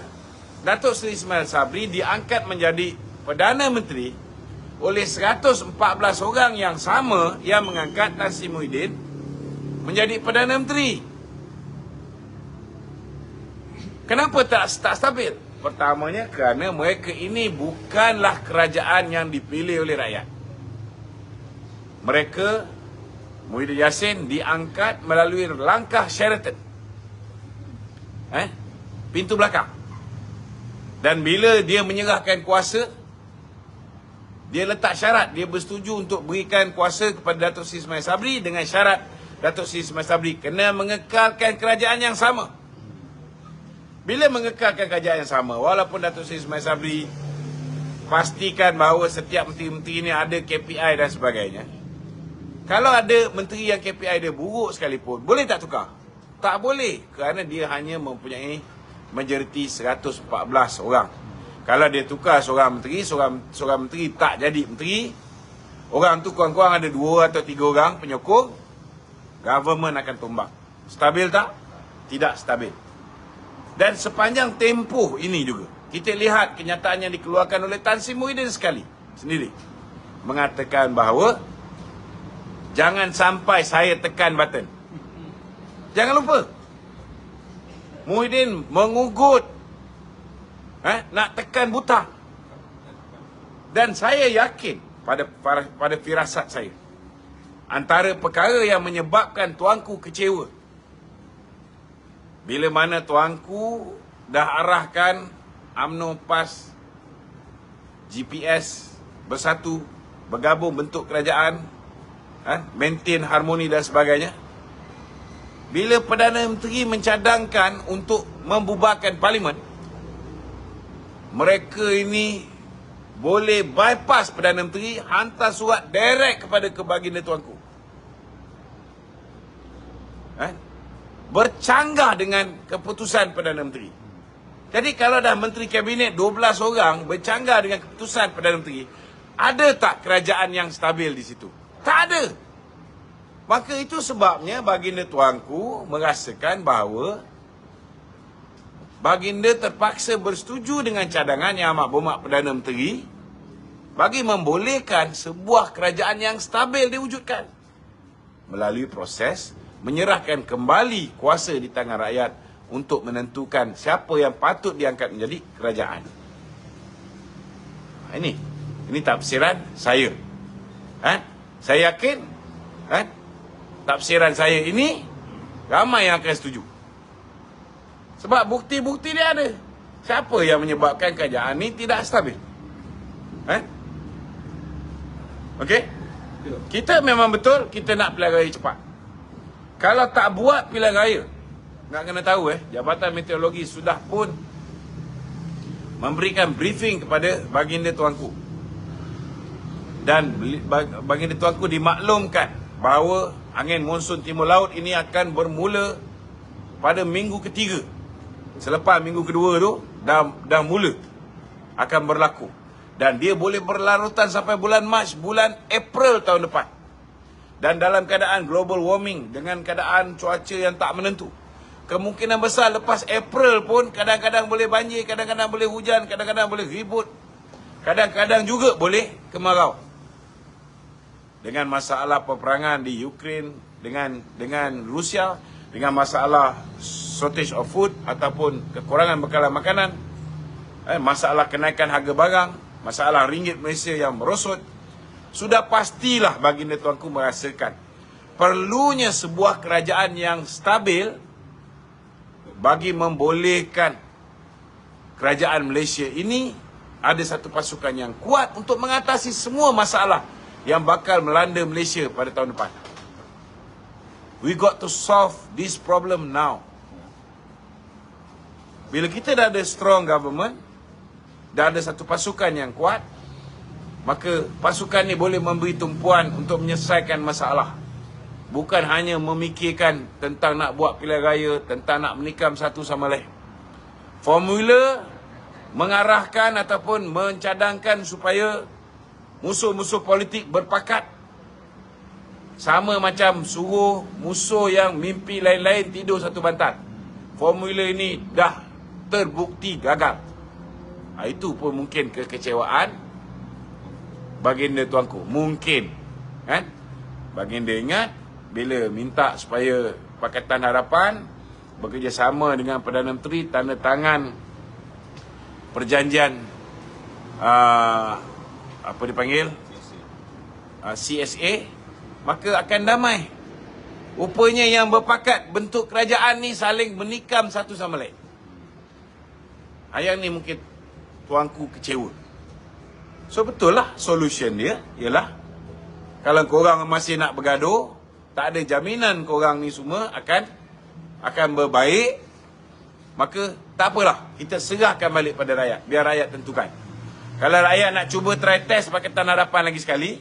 Datuk Seri Ismail Sabri diangkat menjadi Perdana Menteri oleh 114 orang yang sama yang mengangkat Nasir Muhyiddin menjadi Perdana Menteri. Kenapa tak stabil? Pertamanya kerana mereka ini bukanlah kerajaan yang dipilih oleh rakyat. Mereka, Muhyiddin Yassin, diangkat melalui langkah Sheraton. Pintu belakang. Dan bila dia menyerahkan kuasa, dia letak syarat, dia bersetuju untuk berikan kuasa kepada Datuk Seri Ismail Sabri dengan syarat Datuk Seri Ismail Sabri kena mengekalkan kerajaan yang sama. Bila mengekalkan kerajaan yang sama, walaupun Datuk Seri Ismail Sabri pastikan bahawa setiap menteri-menteri ini ada KPI dan sebagainya, kalau ada menteri yang KPI dia buruk sekalipun, boleh tak tukar? Tak boleh, kerana dia hanya mempunyai majoriti 114 orang. Kalau dia tukar seorang menteri tak jadi menteri, orang tu kurang-kurang ada 2 atau 3 orang penyokong, government akan tumbang. Stabil tak? Tidak stabil. Dan sepanjang tempoh ini juga, kita lihat kenyataan yang dikeluarkan oleh Tan Sri Muhyiddin sendiri mengatakan bahawa jangan sampai saya tekan button. Jangan lupa, Muhyiddin mengugut nak tekan butang. Dan saya yakin pada firasat saya, antara perkara yang menyebabkan tuanku kecewa, bila mana tuanku dah arahkan UMNO PAS GPS bersatu, bergabung bentuk kerajaan, maintain harmoni dan sebagainya. Bila Perdana Menteri mencadangkan untuk membubarkan parlimen, mereka ini boleh bypass Perdana Menteri, hantar surat direct kepada baginda tuanku. Bercanggah dengan keputusan Perdana Menteri. Jadi kalau dah Menteri Kabinet 12 orang bercanggah dengan keputusan Perdana Menteri, ada tak kerajaan yang stabil di situ? Tak ada. Maka itu sebabnya baginda tuanku merasakan bahawa baginda terpaksa bersetuju dengan cadangan Yang Amat Berhormat Perdana Menteri bagi membolehkan sebuah kerajaan yang stabil diwujudkan melalui proses menyerahkan kembali kuasa di tangan rakyat untuk menentukan siapa yang patut diangkat menjadi kerajaan. Ini tafsiran saya. Saya yakin tafsiran saya ini ramai yang akan setuju. Sebab bukti-bukti dia ada. Siapa yang menyebabkan kerajaan ini tidak stabil? Okey? Kita memang betul kita nak pilihan raya cepat. Kalau tak buat pilihan raya, nak kena tahu Jabatan Meteorologi sudah pun memberikan briefing kepada baginda tuanku. Dan baginda tuanku dimaklumkan bahawa angin monsun timur laut ini akan bermula pada minggu ketiga. Selepas minggu kedua tu dah mula akan berlaku. Dan dia boleh berlarutan sampai bulan Mac, bulan April tahun depan. Dan dalam keadaan global warming, dengan keadaan cuaca yang tak menentu, kemungkinan besar lepas April pun kadang-kadang boleh banjir, kadang-kadang boleh hujan, kadang-kadang boleh ribut, kadang-kadang juga boleh kemarau. Dengan masalah peperangan di Ukraine dengan Rusia, dengan masalah shortage of food ataupun kekurangan bekalan makanan, masalah kenaikan harga barang, masalah ringgit Malaysia yang merosot, sudah pastilah baginda tuanku merasakan perlunya sebuah kerajaan yang stabil bagi membolehkan kerajaan Malaysia ini ada satu pasukan yang kuat untuk mengatasi semua masalah yang bakal melanda Malaysia pada tahun depan. We got to solve this problem now. Bila kita dah ada strong government, dah ada satu pasukan yang kuat, maka pasukan ni boleh memberi tumpuan untuk menyelesaikan masalah. Bukan hanya memikirkan tentang nak buat pilihan raya, tentang nak menikam satu sama lain. Formula mengarahkan ataupun mencadangkan supaya musuh-musuh politik berpakat. Sama macam suruh musuh yang mimpi lain-lain tidur satu bantal. Formula ini dah terbukti gagal. Itu pun mungkin kekecewaan baginda tuanku. Mungkin. Kan? Baginda ingat bila minta supaya Pakatan Harapan bekerjasama dengan Perdana Menteri tanda tangan perjanjian apa dipanggil? CSA, maka akan damai. Rupanya yang berpakat bentuk kerajaan ni saling menikam satu sama lain. Yang ni mungkin tuanku kecewa. So betul lah solution dia ialah kalau korang masih nak bergaduh, tak ada jaminan korang ni semua akan berbaik, maka tak apalah, kita serahkan balik pada rakyat, biar rakyat tentukan. Kalau rakyat nak cuba try test Pakatan Harapan lagi sekali,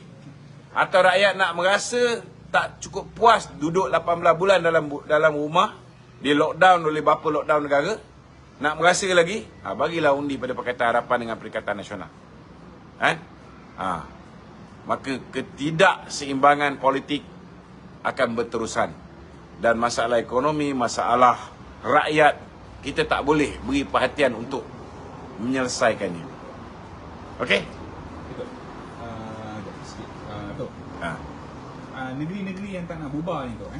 atau rakyat nak merasa tak cukup puas duduk 18 bulan dalam rumah, di lockdown oleh bapa lockdown negara, nak merasa lagi, bagilah undi pada Pakatan Harapan dengan Perikatan Nasional. Maka ketidakseimbangan politik akan berterusan, dan masalah ekonomi, masalah rakyat, kita tak boleh beri perhatian untuk menyelesaikannya. Okey? Betul. Sikit. Tok. Negeri-negeri yang tak nak bubar ni, Tok,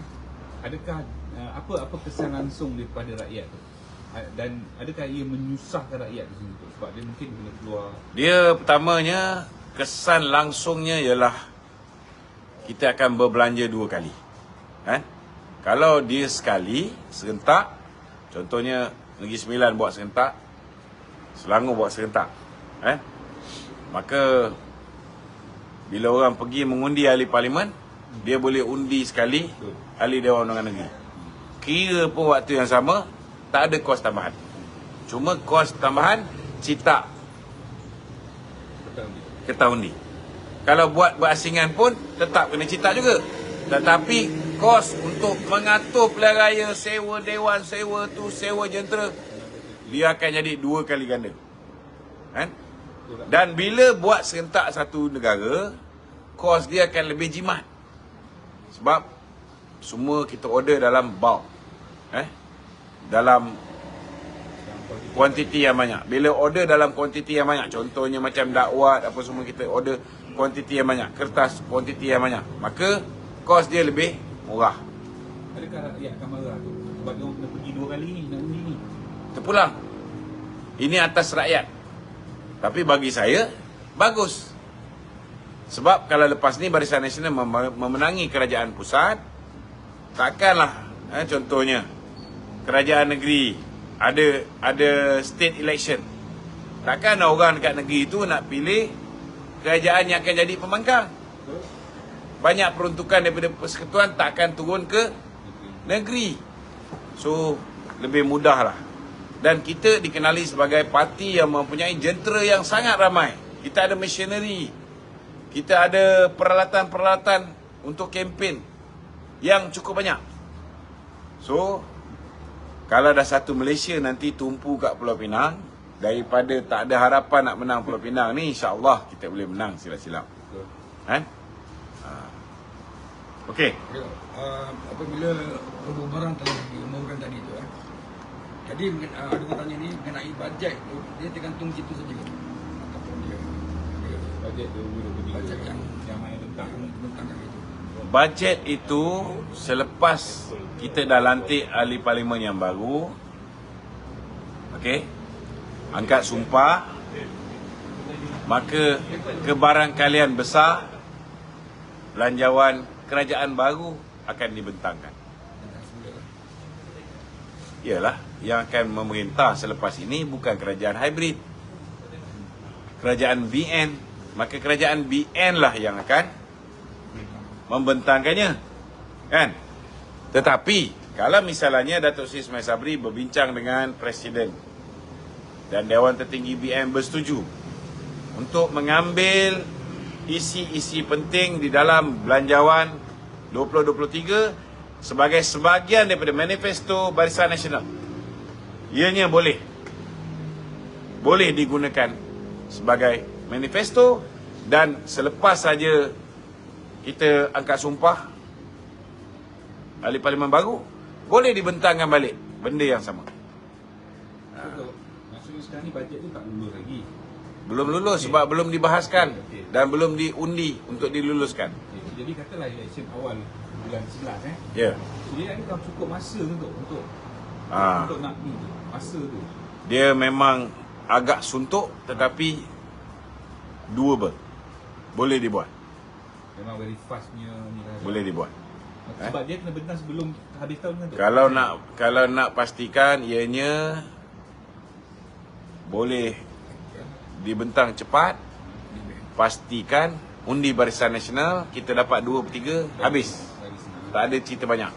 adakah apa kesan langsung daripada rakyat tu? Dan adakah ia menyusahkan rakyat di sini, Tok? Sebab dia mungkin boleh keluar. Dia pertamanya, kesan langsungnya ialah kita akan berbelanja 2 kali. Kalau dia sekali serentak, contohnya Negeri Sembilan buat serentak, Selangor buat serentak, maka bila orang pergi mengundi ahli parlimen, dia boleh undi sekali ahli Dewan Undangan Negeri. Kira pun waktu yang sama, tak ada kos tambahan. Cuma kos tambahan cetak kertas undi. Kalau buat berasingan pun tetap kena cetak juga. Tetapi kos untuk mengatur pilihan raya, sewa dewan, sewa tu, sewa jentera, dia akan jadi 2 kali ganda. Dan bila buat serentak satu negara, kos dia akan lebih jimat. Sebab semua kita order dalam bulk. Dalam kuantiti yang banyak. Bila order dalam kuantiti yang banyak, contohnya macam dakwat apa semua, kita order kuantiti yang banyak, kertas kuantiti yang banyak, maka kos dia lebih murah. Adakah rakyat akan marah tu? Sebab dia kena pergi 2 kali ni, nak undi ni. Terpulang. Ini atas rakyat. Tapi bagi saya, bagus. Sebab kalau lepas ni Barisan Nasional memenangi kerajaan pusat, takkanlah, contohnya, kerajaan negeri ada state election. Takkan orang dekat negeri itu nak pilih kerajaan yang akan jadi pembangkang. Banyak peruntukan daripada persekutuan tak akan turun ke negeri. So, lebih mudah lah. Dan kita dikenali sebagai parti yang mempunyai jentera yang sangat ramai. Kita ada machinery. Kita ada peralatan-peralatan untuk kempen yang cukup banyak. So, kalau dah satu Malaysia nanti tumpu kat Pulau Pinang, daripada tak ada harapan nak menang Pulau Pinang ni, insya-Allah kita boleh menang silap-silap. Okey. Apabila pembubaran telah diumumkan tadi tu, jadi ada orang tanya ni mengenai bajet tu, dia tergantung situ saja ataupun dia Bajet tu bajet yang main tentang itu. Bajet itu selepas kita dah lantik ahli parlimen yang baru, okey, angkat sumpah, maka kebarangkalian besar belanjawan kerajaan baru akan dibentangkan? Semula. Ialah yang akan memerintah selepas ini bukan kerajaan hybrid, kerajaan BN. Maka kerajaan BN lah yang akan membentangkannya, kan? Tetapi kalau misalnya Datuk Seri Ismail Sabri berbincang dengan Presiden dan Dewan Tertinggi BN bersetuju untuk mengambil isi-isi penting di dalam Belanjawan 2023 sebagai sebahagian daripada manifesto Barisan Nasional, ianya boleh digunakan sebagai manifesto, dan selepas saja kita angkat sumpah ahli parlimen baru, boleh dibentangkan balik benda yang sama. Maksudnya sekarang ni bajet tu tak lulus lagi. Belum lulus sebab belum dibahaskan dan belum diundi untuk diluluskan. Jadi katalah election awal bulan 11 Ya. Jadi ada dah cukup masa untuk Ah. untuk nak ni tu. Masa tu. Dia memang agak suntuk tetapi doable. Boleh dibuat. Memang very fast punya ni lah. Boleh dibuat. Sebab dia kena bentang sebelum habis tahun kan tu. Kalau nak pastikan ianya boleh dibentang cepat, pastikan undi Barisan Nasional kita dapat 2/3 habis. Tak ada cerita banyak.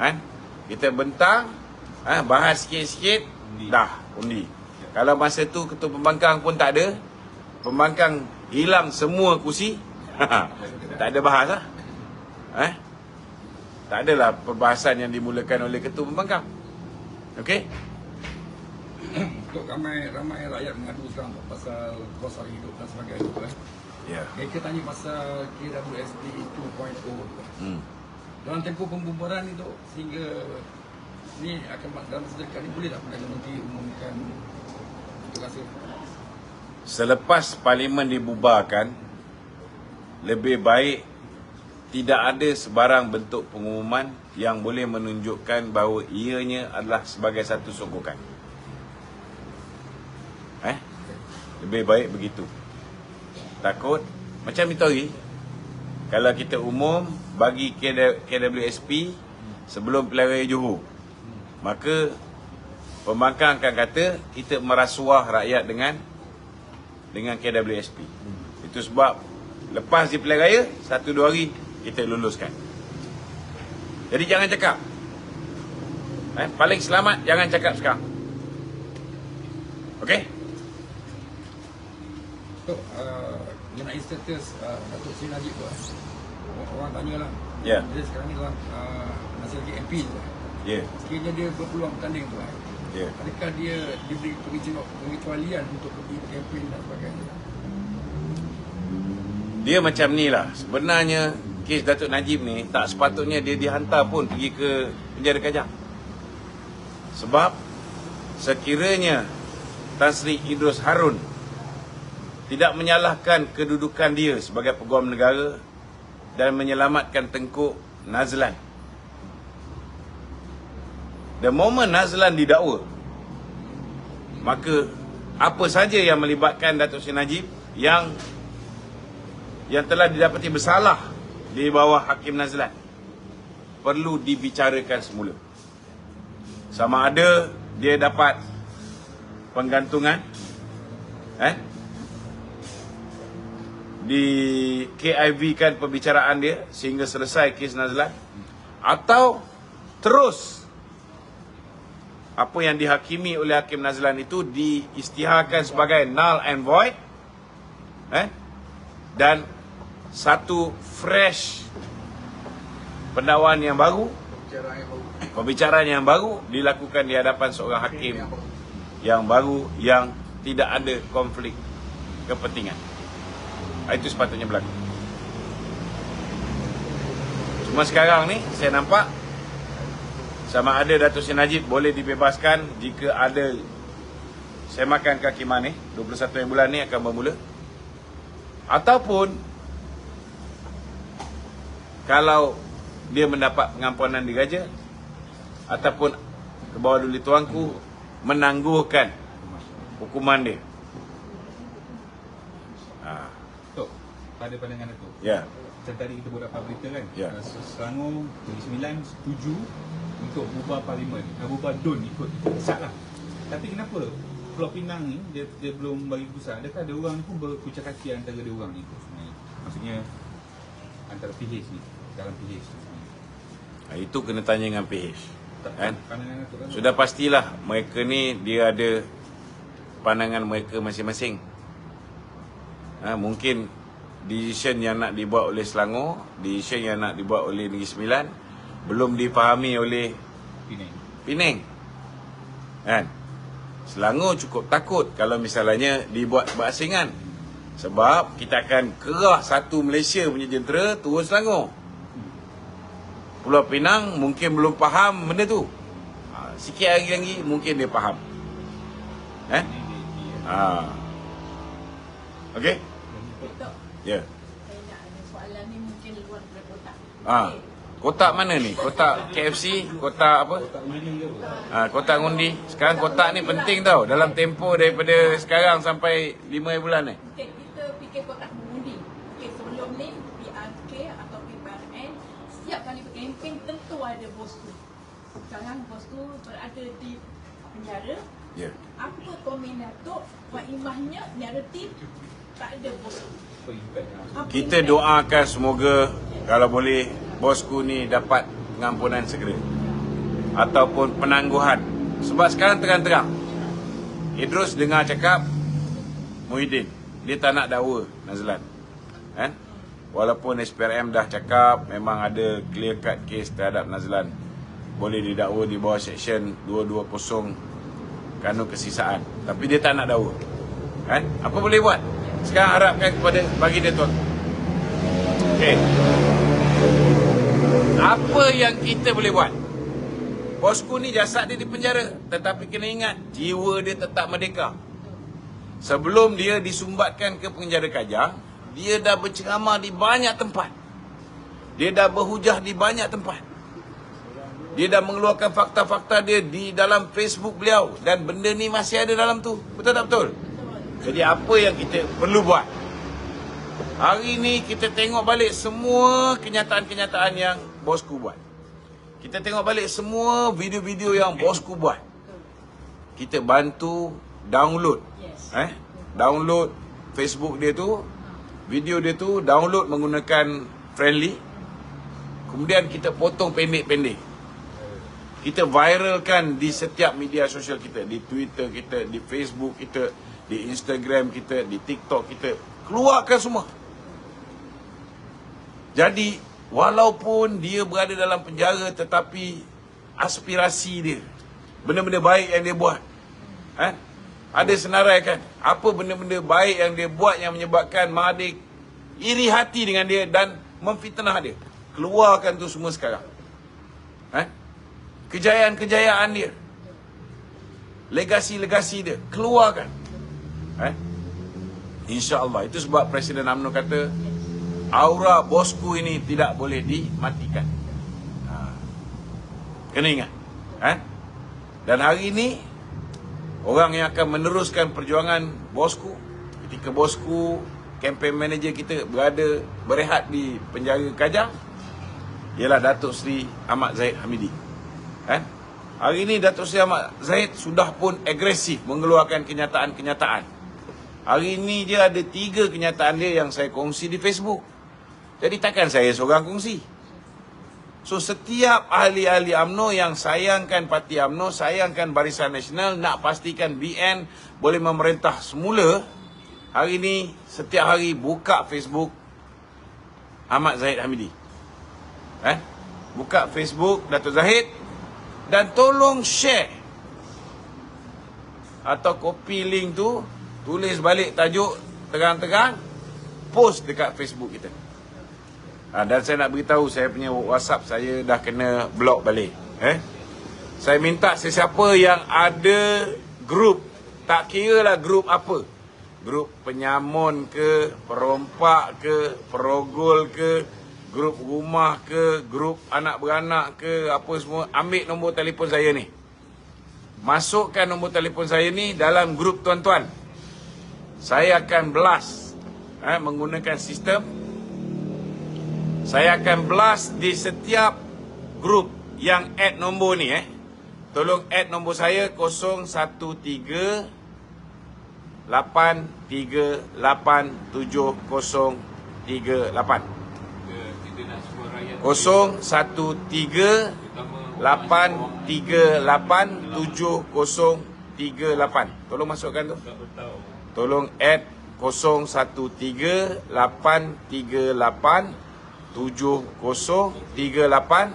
Kan? Kita bentang, bahas sikit-sikit, dah undi. Kalau masa tu ketua pembangkang pun tak ada, pembangkang hilang semua kursi, tak ada bahas lah. Tak adalah perbahasan yang dimulakan oleh ketua pembangkang. Okey? Untuk ramai rakyat mengadu sekarang pasal kos harga hidup dan sebagainya tu. Ya. Mereka tanya pasal KWSP 2.0 tu. Dalam tempoh pembubaran itu sehingga ni akan dalam masa dekat ni boleh tak Perdana Menteri umumkan itu rasa? Selepas parlimen dibubarkan, lebih baik tidak ada sebarang bentuk pengumuman yang boleh menunjukkan bahawa ianya adalah sebagai satu sokongan. Lebih baik begitu. Takut macam itu hari, kalau kita umum bagi KWSP sebelum pilihan raya Johor, maka pembangkang akan kata kita merasuah rakyat dengan KWSP. Itu sebab lepas di pilihan raya 1-2 hari kita luluskan. Jadi jangan cakap. Paling selamat jangan cakap sekarang. Okey? Tok, mengenai status Datuk Seri Najib tu, orang tanyalah. Ya. Dia sekarang ni dalam masih lagi MP tu. Ya. Sekiranya dia berpeluang bertanding tu. Ya. Adakah dia diberi pengecualian untuk pergi kempen dan sebagainya? Dia macam ni lah. Sebenarnya kes Datuk Najib ni tak sepatutnya dia dihantar pun pergi ke penjara Kajang. Sebab sekiranya Tan Sri Idrus Harun tidak menyalahkan kedudukan dia sebagai peguam negara dan menyelamatkan Tengku Nazlan, the moment Nazlan didakwa, maka apa saja yang melibatkan Datuk Seri Najib yang telah didapati bersalah di bawah Hakim Nazlan perlu dibicarakan semula. Sama ada dia dapat penggantungan di KIV kan pembicaraan dia sehingga selesai kes Nazlan, atau terus apa yang dihakimi oleh Hakim Nazlan itu diisytiharkan sebagai null and void, dan satu fresh pendakwaan yang baru, pembicaraan yang baru dilakukan di hadapan seorang hakim yang baru yang tidak ada konflik kepentingan. Itu sepatutnya berlaku. Cuma sekarang ni saya nampak sama ada Datuk Seri Najib boleh dibebaskan jika ada semakan kaki manis 21 bulan ni akan bermula, ataupun kalau dia mendapat pengampunan diraja ataupun ke bawah duli tuanku menangguhkan hukuman dia. Tok, pada pandangan Datuk, Ya. macam tadi kita buat dapat berita kan, Ya. Selangor Negeri Sembilan setuju untuk bubar parlimen, bubar DUN ikut sat lah. Tapi kenapa Pulau Pinang ni dia belum bagi pusat? Adakah ada orang ni pun berkucak kaki antara dia orang ni sebenarnya? Maksudnya antara PH ni, dalam PH ni sebenarnya. Itu kena tanya dengan PH. Kan? Pandangan tu kan? Sudah pastilah mereka ni dia ada pandangan mereka masing-masing. Mungkin decision yang nak dibuat oleh Selangor, decision yang nak dibuat oleh Negeri Sembilan belum dipahami oleh Penang. Kan? Selangor cukup takut kalau misalnya dibuat berasingan. Sebab kita akan kerah satu Malaysia punya jentera turun Selangor. Pulau Pinang mungkin belum faham benda tu. Sikit hari lagi mungkin dia faham. Okey? Betul. Ya. Saya nak ada soalan ni mungkin luar daripada kotak. Kotak mana ni? Kotak KFC? Kotak apa? Kotak ngundi. Sekarang kotak ni penting tau. Dalam tempoh daripada sekarang sampai 5 bulan ni. Okay, kita fikir kotak mengundi. Okay, sebelum ni PRK atau PPRN setiap kali berkempen tentu ada bosku. Sekarang bosku berada di penjara. Ya. Apa komen Datuk? Maknanya naratif tak ada bosku. Apa Kita impact? doakan semoga kalau boleh bosku ni dapat pengampunan segera ataupun penangguhan. Sebab sekarang terang-terang Idrus dengar cakap Muhyiddin dia tak nak dakwa Nazlan, kan? Walaupun SPRM dah cakap memang ada clear cut case terhadap Nazlan, boleh didakwa di bawah seksyen 220 kanun kesisaan, tapi dia tak nak dakwa, kan? Apa boleh buat? Sekarang harapkan kepada bagi dia tuan. Okey. Apa yang kita boleh buat? Bosku ni jasad dia di penjara, tetapi kena ingat jiwa dia tetap merdeka. Sebelum dia disumbatkan ke penjara Kajang, dia dah berceramah di banyak tempat. Dia dah berhujah di banyak tempat. Dia dah mengeluarkan fakta-fakta dia di dalam Facebook beliau, dan benda ni masih ada dalam tu. Betul tak betul? Jadi apa yang kita perlu buat? Hari ni kita tengok balik semua kenyataan-kenyataan yang bosku buat. Kita tengok balik semua video-video yang bosku buat. Kita bantu download. Download Facebook dia tu, video dia tu, download menggunakan Friendly. Kemudian kita potong pendek-pendek. Kita viralkan di setiap media sosial kita, di Twitter kita, di Facebook kita, di Instagram kita, di TikTok kita. Keluarkan semua. Jadi walaupun dia berada dalam penjara, tetapi aspirasi dia, benda-benda baik yang dia buat, ada senarai kan, apa benda-benda baik yang dia buat yang menyebabkan Mahathir iri hati dengan dia dan memfitnah dia. Keluarkan tu semua sekarang. Kejayaan-kejayaan dia, legasi-legasi dia, keluarkan. InsyaAllah. Itu sebab Presiden UMNO kata aura bosku ini tidak boleh dimatikan. Kena ingat. Dan hari ini orang yang akan meneruskan perjuangan bosku, ketika bosku, campaign manager kita berada berehat di penjara Kajang, ialah Datuk Seri Ahmad Zahid Hamidi. Hari ini Datuk Seri Ahmad Zahid sudah pun agresif mengeluarkan kenyataan-kenyataan. Hari ini dia ada 3 kenyataan dia yang saya kongsi di Facebook. Jadi takkan saya seorang kongsi. So setiap ahli-ahli UMNO yang sayangkan parti UMNO, sayangkan Barisan Nasional, nak pastikan BN boleh memerintah semula, hari ini setiap hari buka Facebook Ahmad Zahid Hamidi. Buka Facebook Datuk Zahid dan tolong share atau copy link tu, tulis balik tajuk terang-terang, post dekat Facebook kita. Dan saya nak beritahu, saya punya WhatsApp saya dah kena block balik. Saya minta sesiapa yang ada grup, tak kira lah grup apa, grup penyamun ke, perompak ke, perogol ke, grup rumah ke, grup anak beranak ke, apa semua, ambil nombor telefon saya ni, masukkan nombor telefon saya ni dalam grup tuan-tuan. Saya akan blast menggunakan sistem Saya akan blast di setiap grup yang add nombor ni Tolong add nombor saya 013 8387038. Kita nak suruh rakyat 013 8387038. Tolong masukkan tu. tak bertahu. Tolong add 013 8387038.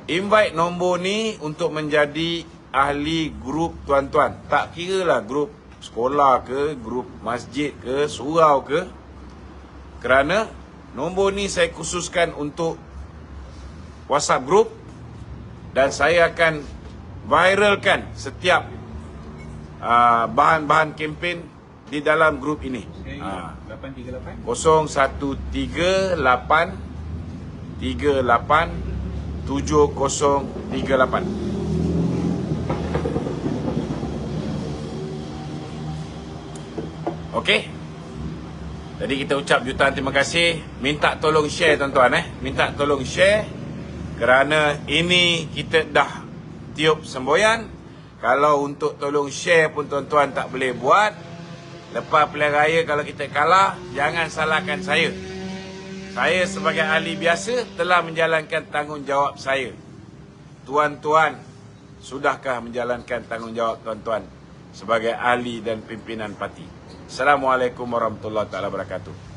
Invite nombor ni untuk menjadi ahli grup tuan-tuan. Tak kira lah grup sekolah ke, grup masjid ke, surau ke. Kerana nombor ni saya khususkan untuk WhatsApp group dan saya akan viralkan setiap bahan-bahan kempen di dalam grup ini. 838 013838738. Okey. Jadi kita ucap jutaan terima kasih. Minta tolong share tuan-tuan Minta tolong share kerana ini kita dah tiup semboyan. Kalau untuk tolong share pun tuan-tuan tak boleh buat. Lepas pilihan raya kalau kita kalah, jangan salahkan saya. Saya sebagai ahli biasa telah menjalankan tanggungjawab saya. Tuan-tuan, sudahkah menjalankan tanggungjawab tuan-tuan sebagai ahli dan pimpinan parti? Assalamualaikum warahmatullahi wabarakatuh.